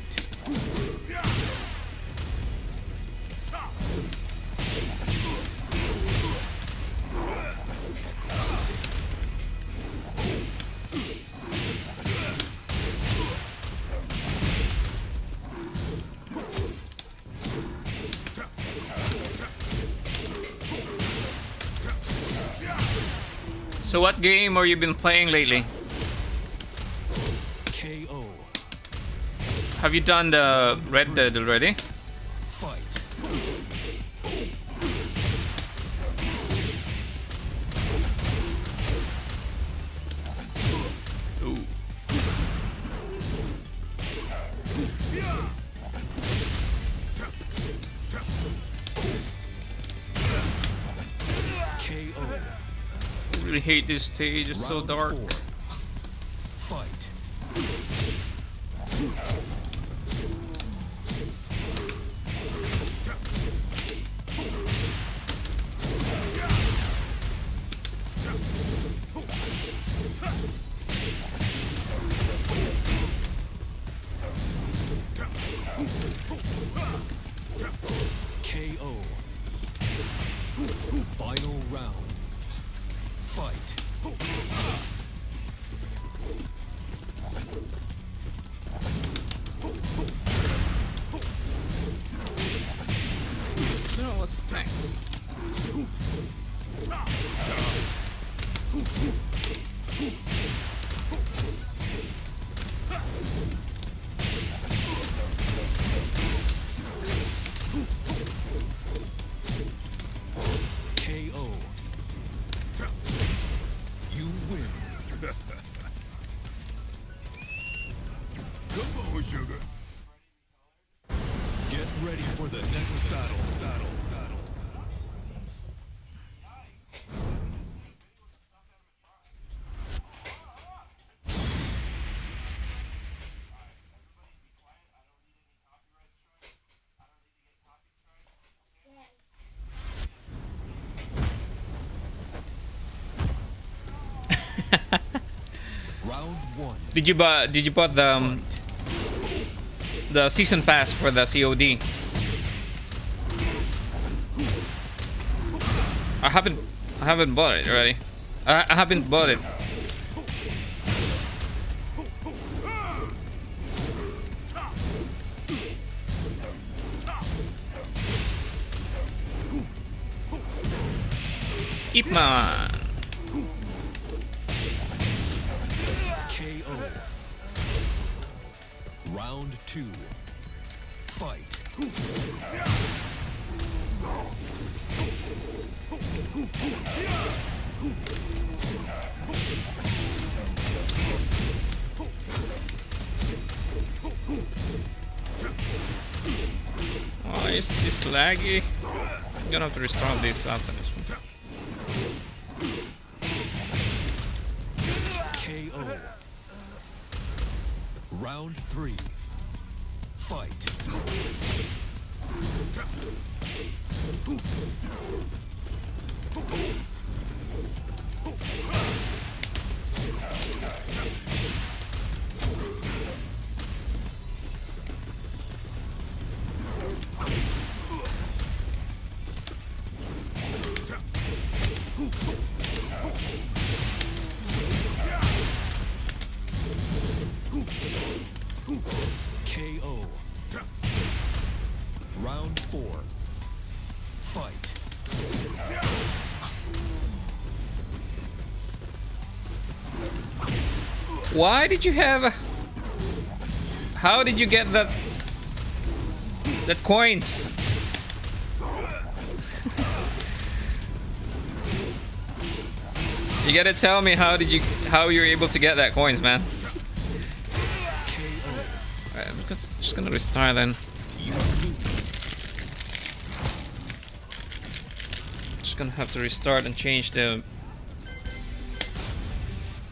So what game have you been playing lately? KO. Have you done the Red Dead already? Fight. Ooh. KO. I really hate this stage, it's so Round dark. four. Fight. KO. Final round. Fight. So what's next? KO. You win. Come on, sugar. Get ready for the next battle. Round one. Did you buy the season pass for the COD? I haven't bought it already. I haven't bought it. Ip Man. KO. Round two. Fight. Oh, it's this laggy. I'm gonna have to restart this after this one. KO. Round three. Fight. KO. Round four. Fight. Why did you have? How did you get that? That coins? You gotta tell me how you're able to get that coins, man. Alright, I'm just gonna restart then. Just gonna have to restart and change the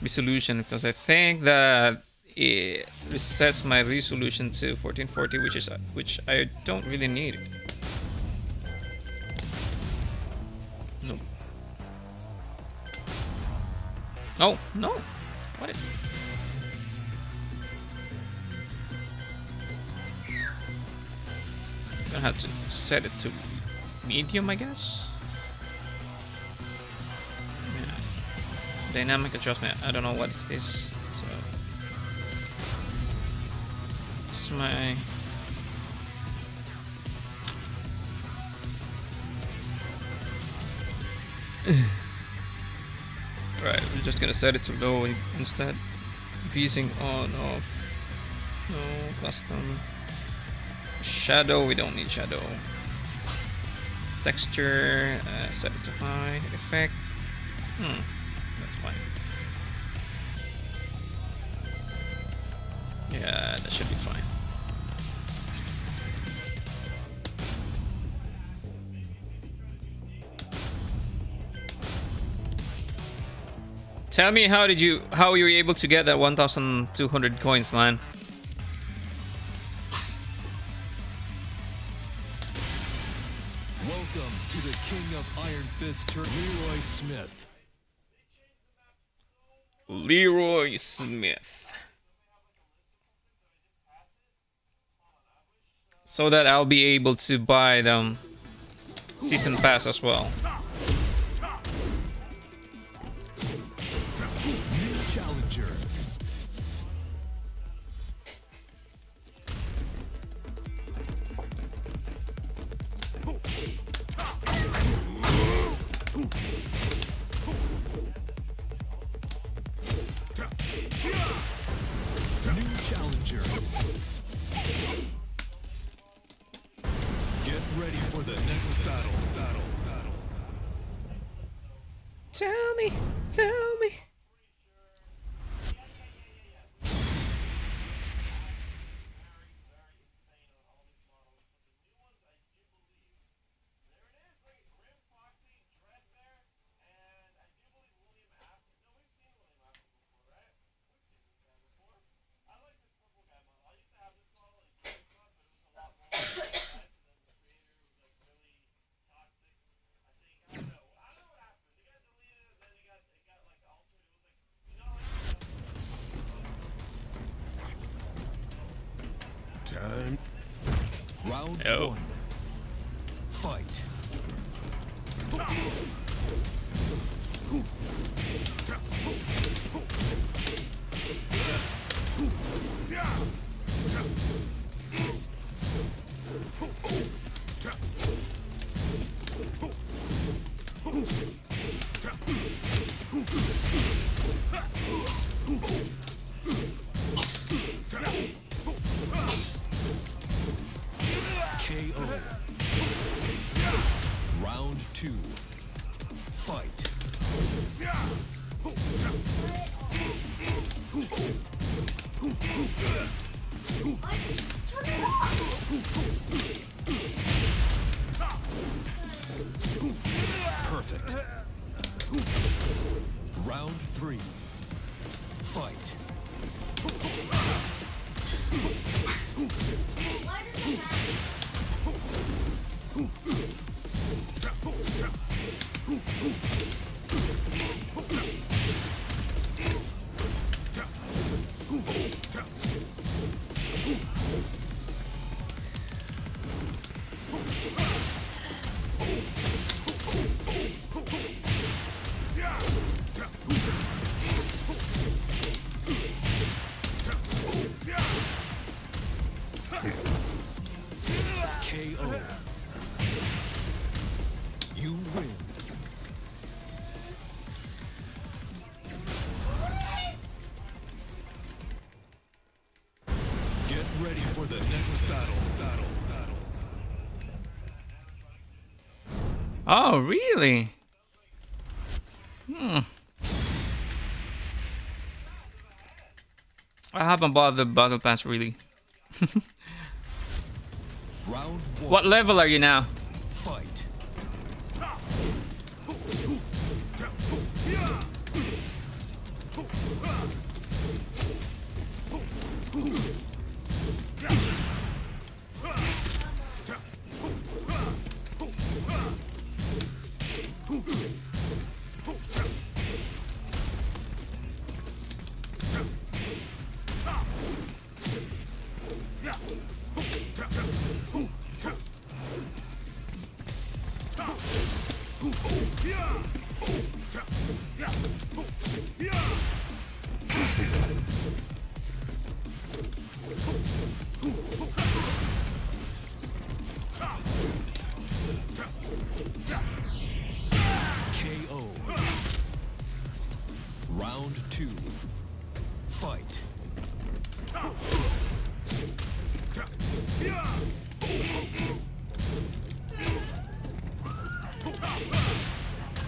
resolution because I think that it resets my resolution to 1440, which I don't really need. No. Oh no! What is it? I'm gonna have to set it to medium, I guess. Yeah. Dynamic adjustment. I don't know what is this. So it's my. Right, we're just gonna set it to low instead. VSync on, off. No, custom. Shadow, we don't need shadow. Texture, set it to high. Effect. That's fine. Yeah, that should be fine. Tell me how you were able to get that 1,200 coins, man? Welcome to the King of Iron Fist, Leroy Smith. Leroy Smith. So that I'll be able to buy them season pass as well. New challenger. New challenger. Get ready for the next battle. Tell me, tell me. Time. Round Oh. 1. Fight. KO. Round 2. Fight. Perfect. Round 3. Fight. Oh, really? Hmm. I haven't bought the battle pass really. Round one. What level are you now? Fight. KO. Round two. Fight.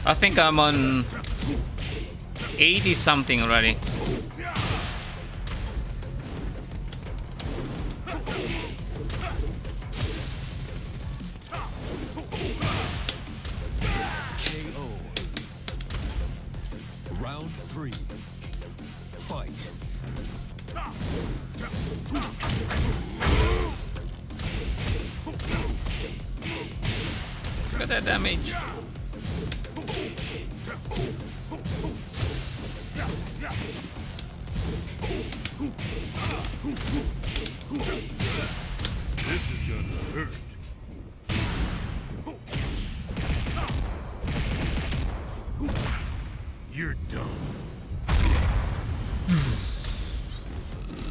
I think I'm on 80 something already. KO. Round three. Fight. Look at that damage. This is gonna hurt. You're done.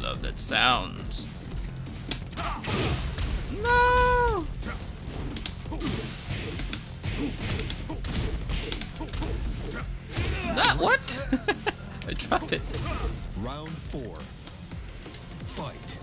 Love that sound. No! That what? I dropped it. Round four. Fight.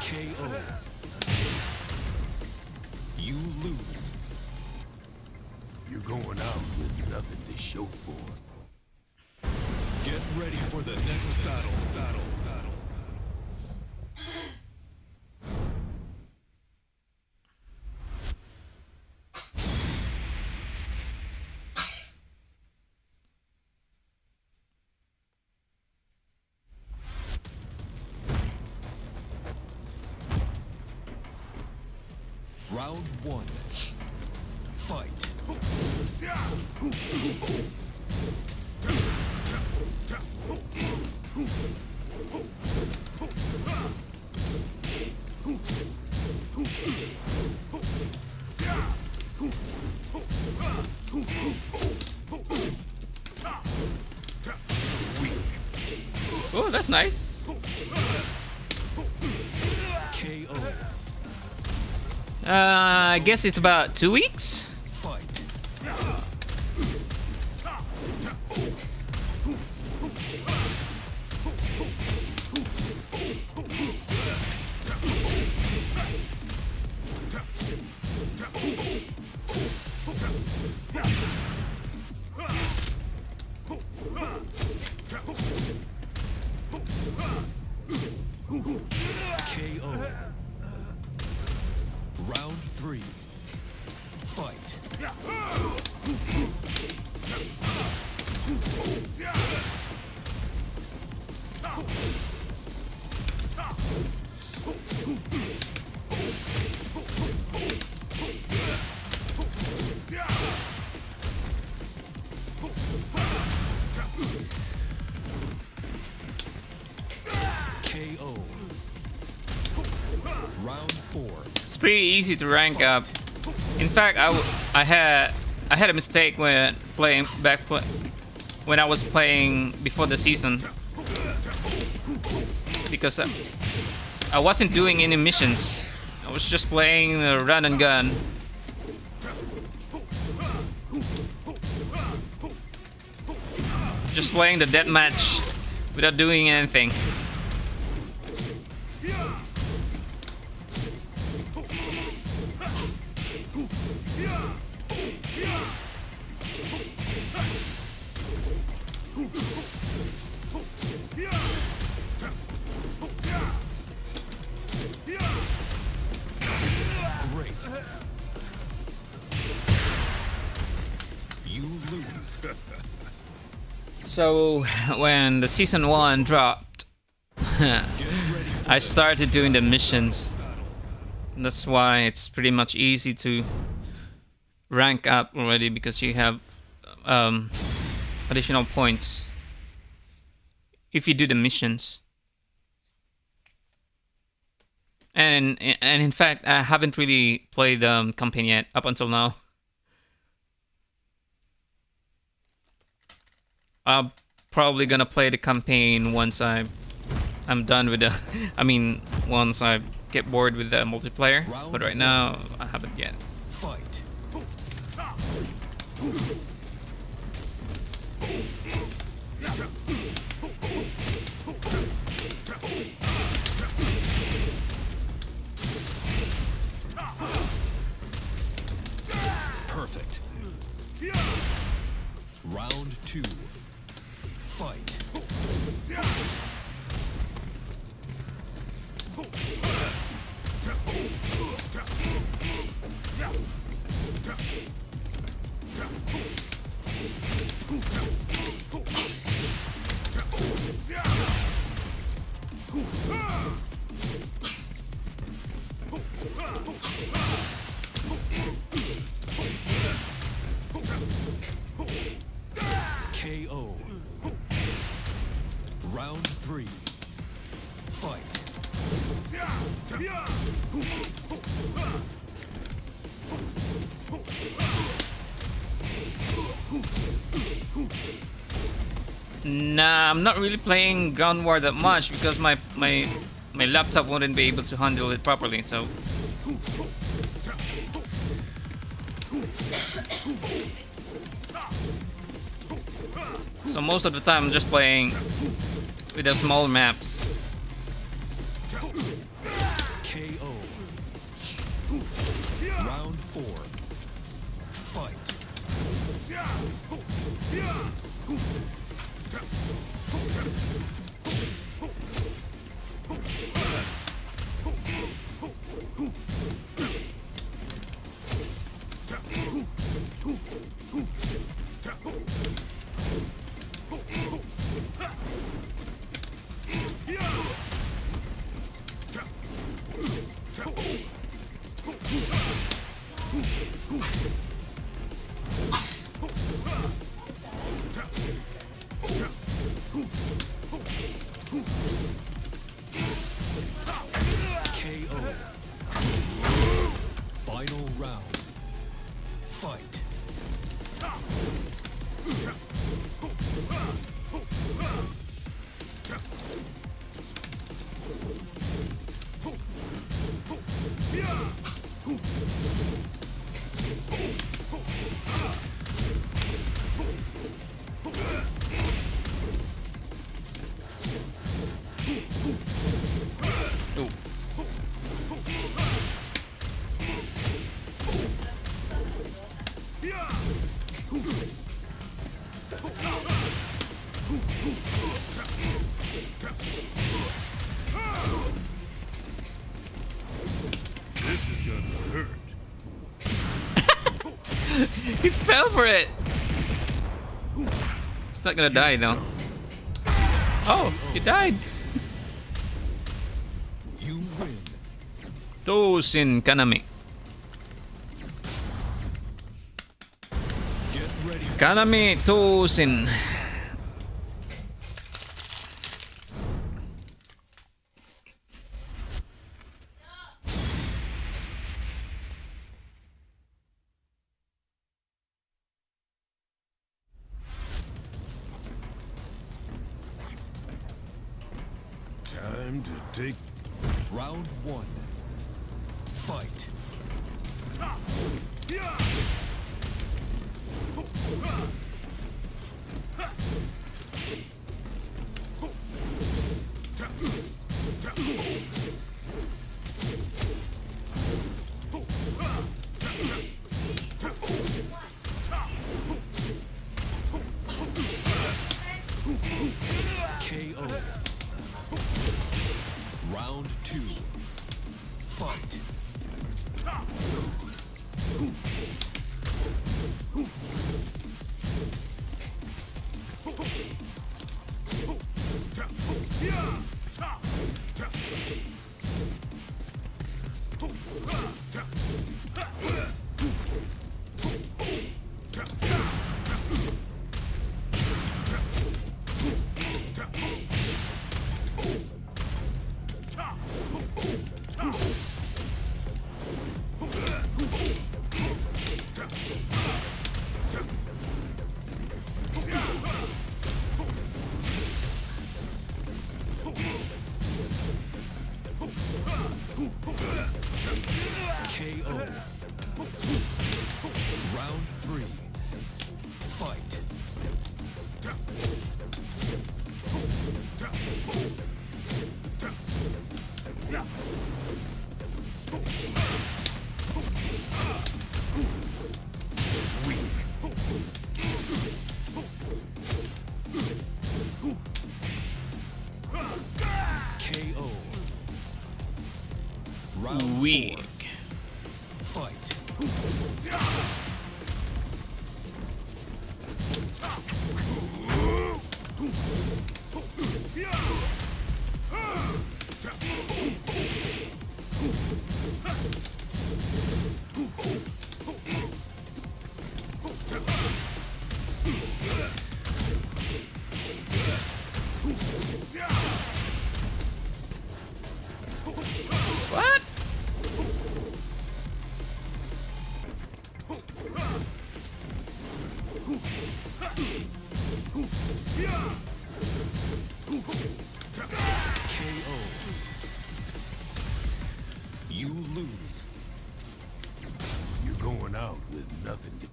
KO. You lose. You're going out with nothing to show for it. Get ready for the next battle. Round one. Fight. Oh, that's nice. KO. I guess it's about 2 weeks. Fight. KO. Round three. Fight. KO. Round four. It's pretty easy to rank up. In fact, I had a mistake when playing when I was playing before the season. because I wasn't doing any missions. I was just playing run and gun. Just playing the deathmatch without doing anything. Great. You lose. So when the season 1 dropped, I started doing the missions. That's why it's pretty much easy to rank up already, because you have additional points if you do the missions. And in fact, I haven't really played the campaign yet up until now. I'm probably gonna play the campaign once I'm done with the. I mean, once I get bored with the multiplayer. But right now, I haven't yet. Fight. Perfect. Round 2. Fight. KO. Round 3. Fight. Nah, I'm not really playing Ground War that much because my laptop wouldn't be able to handle it properly. So most of the time I'm just playing with the small maps. KO. Round 4. Fight. KO. Final round. Fight. Ooh. This is gonna hurt. He fell for it. He's not gonna die though. Oh, he died. You win. Tosin Kanami. Get ready. Kanami Tosin. Time to take. Round one. Fight. KO. Round two. Fight. KO. Round three. Fight. KO. Round Weak. four. Fight. What? KO. You lose. You're going out with nothing to.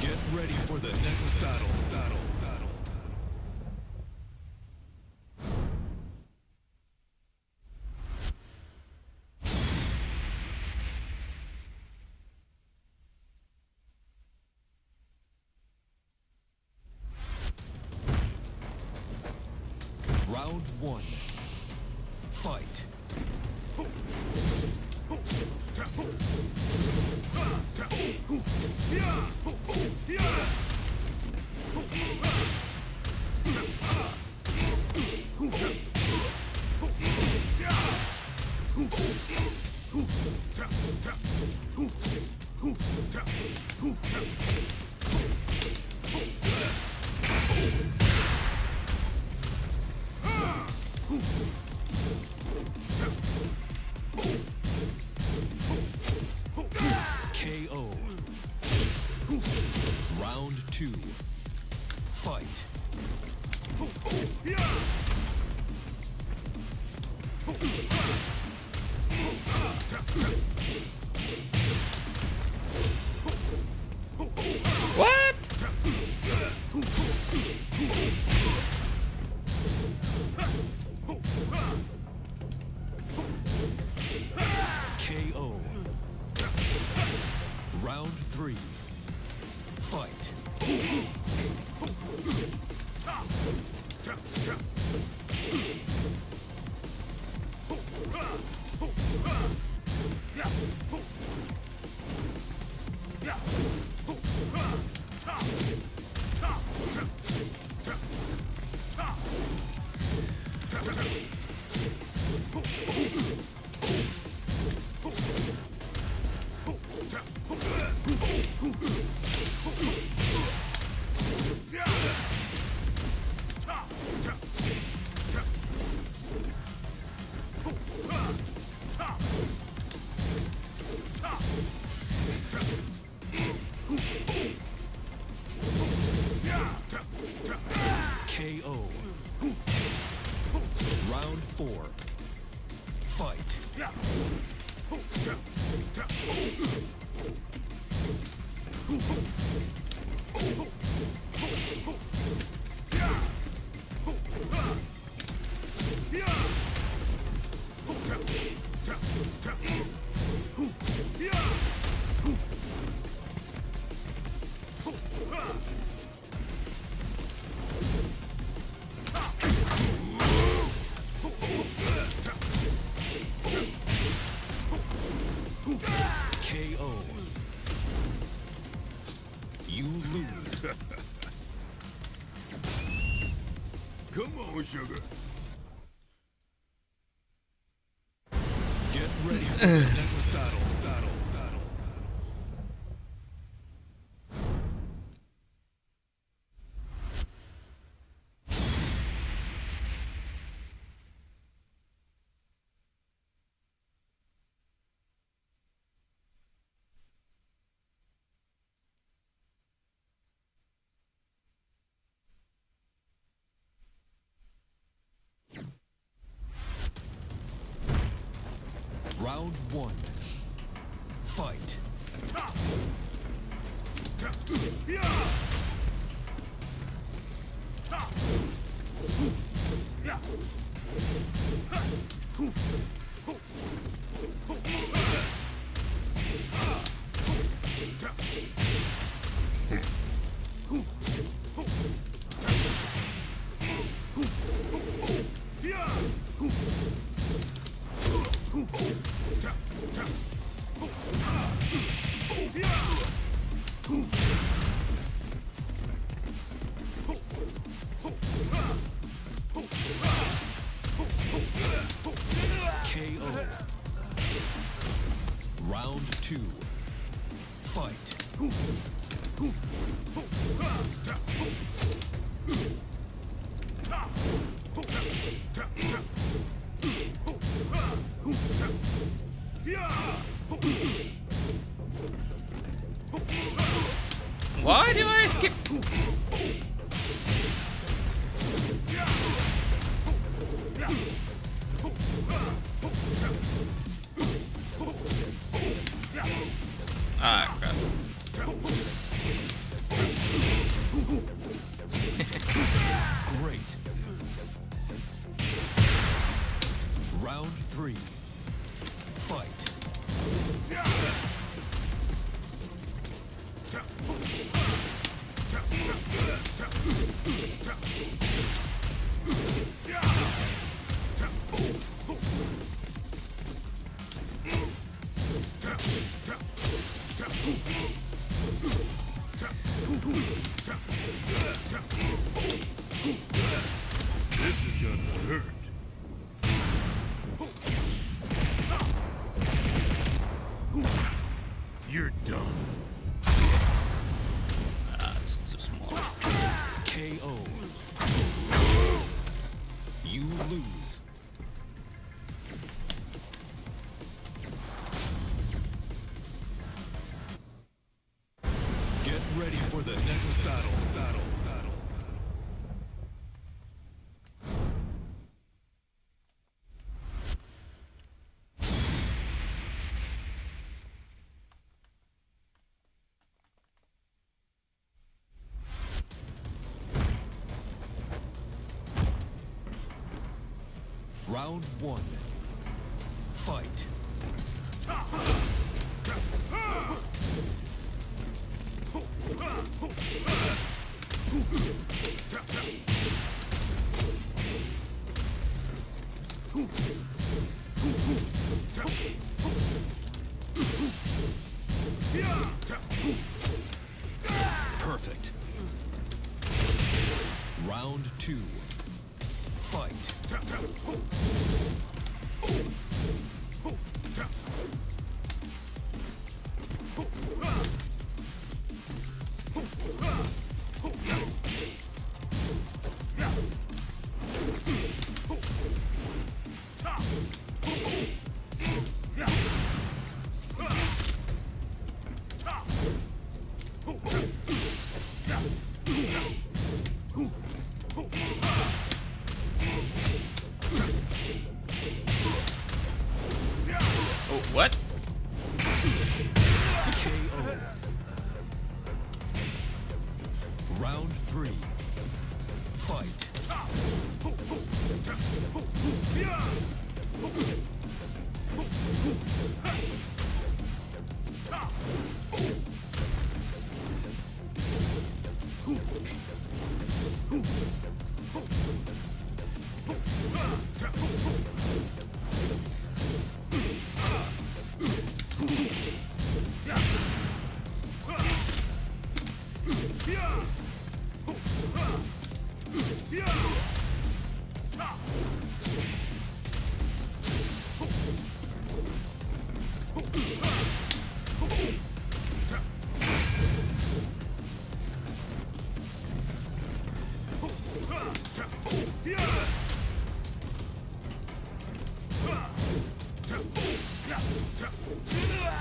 Get ready for the next battle. Round one. Fight. KO. Round two. Fight. What? KO. Round three. Fight. KO. 4. Fight. KO. You lose. Come on, sugar. Get ready for the next battle. Round 1. Fight. KO. Round 2. Fight. Why do I keep... Ah, crap. Great. Round 3. Fight. This is gonna hurt. You're done. Ah, it's too small. KO. You lose. Get ready for the next battle. Round 1. Fight. Perfect. Round 2. Fight. What? KO. Round 3. Fight.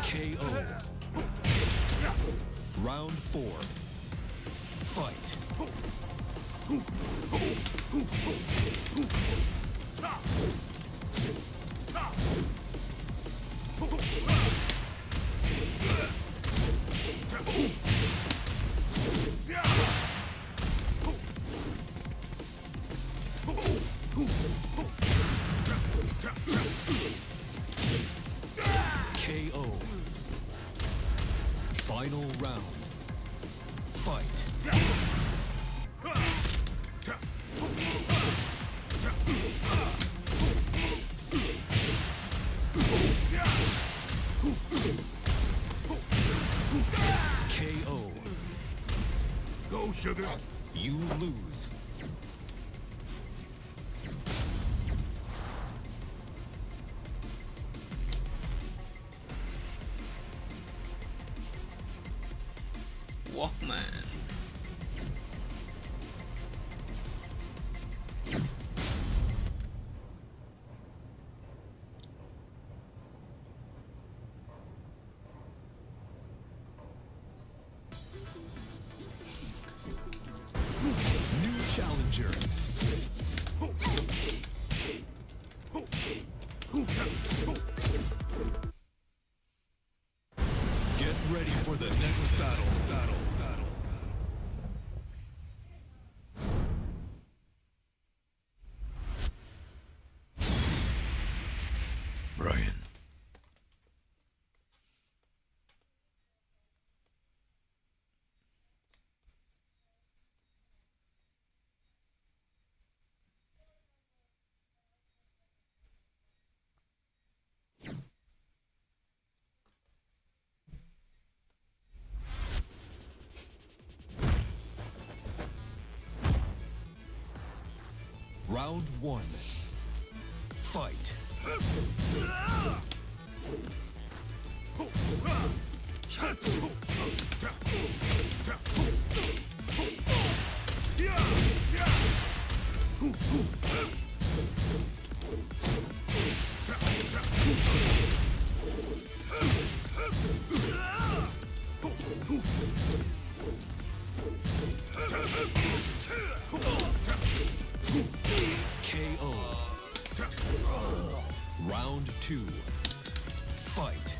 KO. Round 4. Fight. KO. Final round. Fight. KO. Go, sugar. You lose. Walkman. New challenger. Get ready for the next battle. Brian. Round 1. Fight. KO. Round 2. Fight.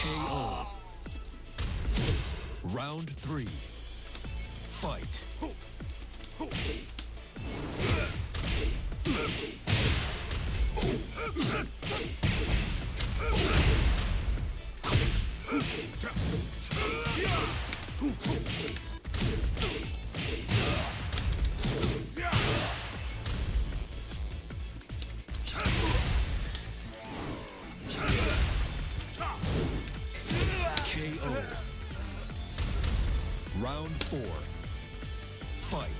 KO. Round 3. Fight. KO. Round 4. Fight.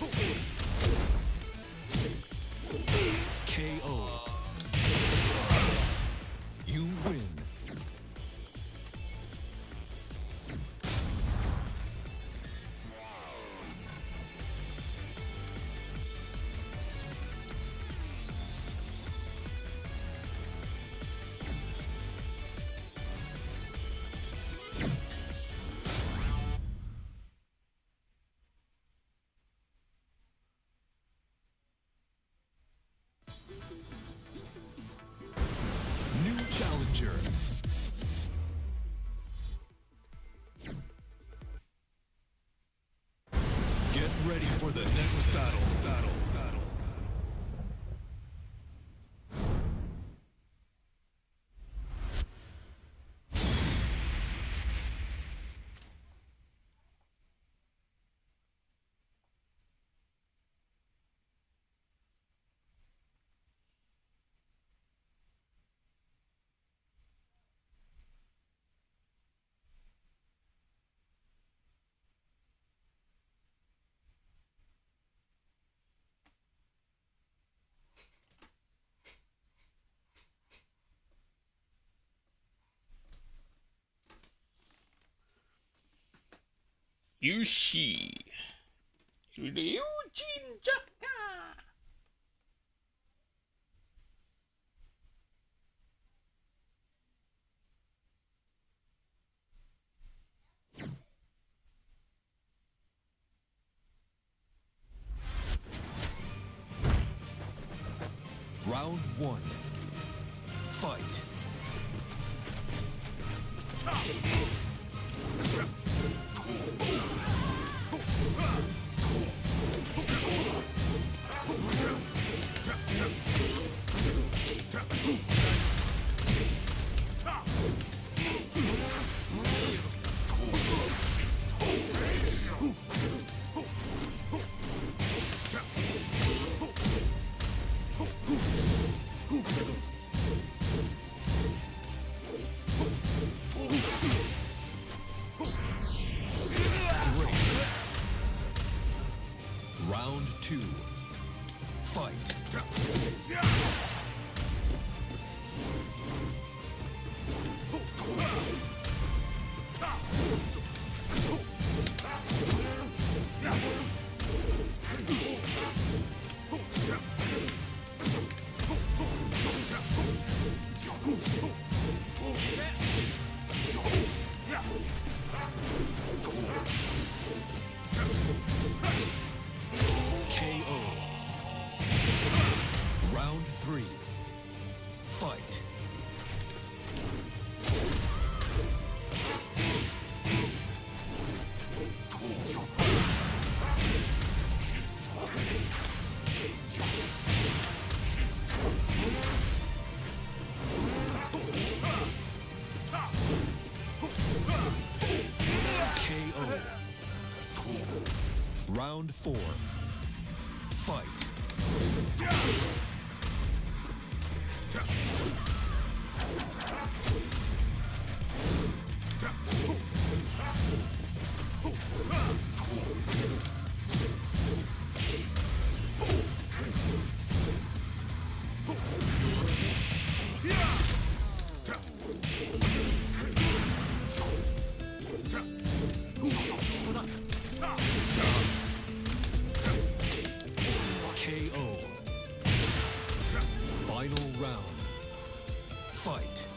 KO. You win. New challenger. Get ready for the next battle. Yushi. Ryujin Jaka. Round one. Fight. Round two. Fight. KO. Round three. Fight. KO. Round four. Fight. KO. Final round. Fight.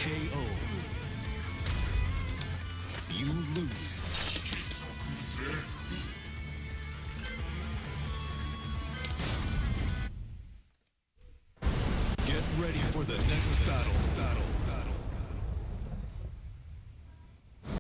KO. You lose. for the next battle.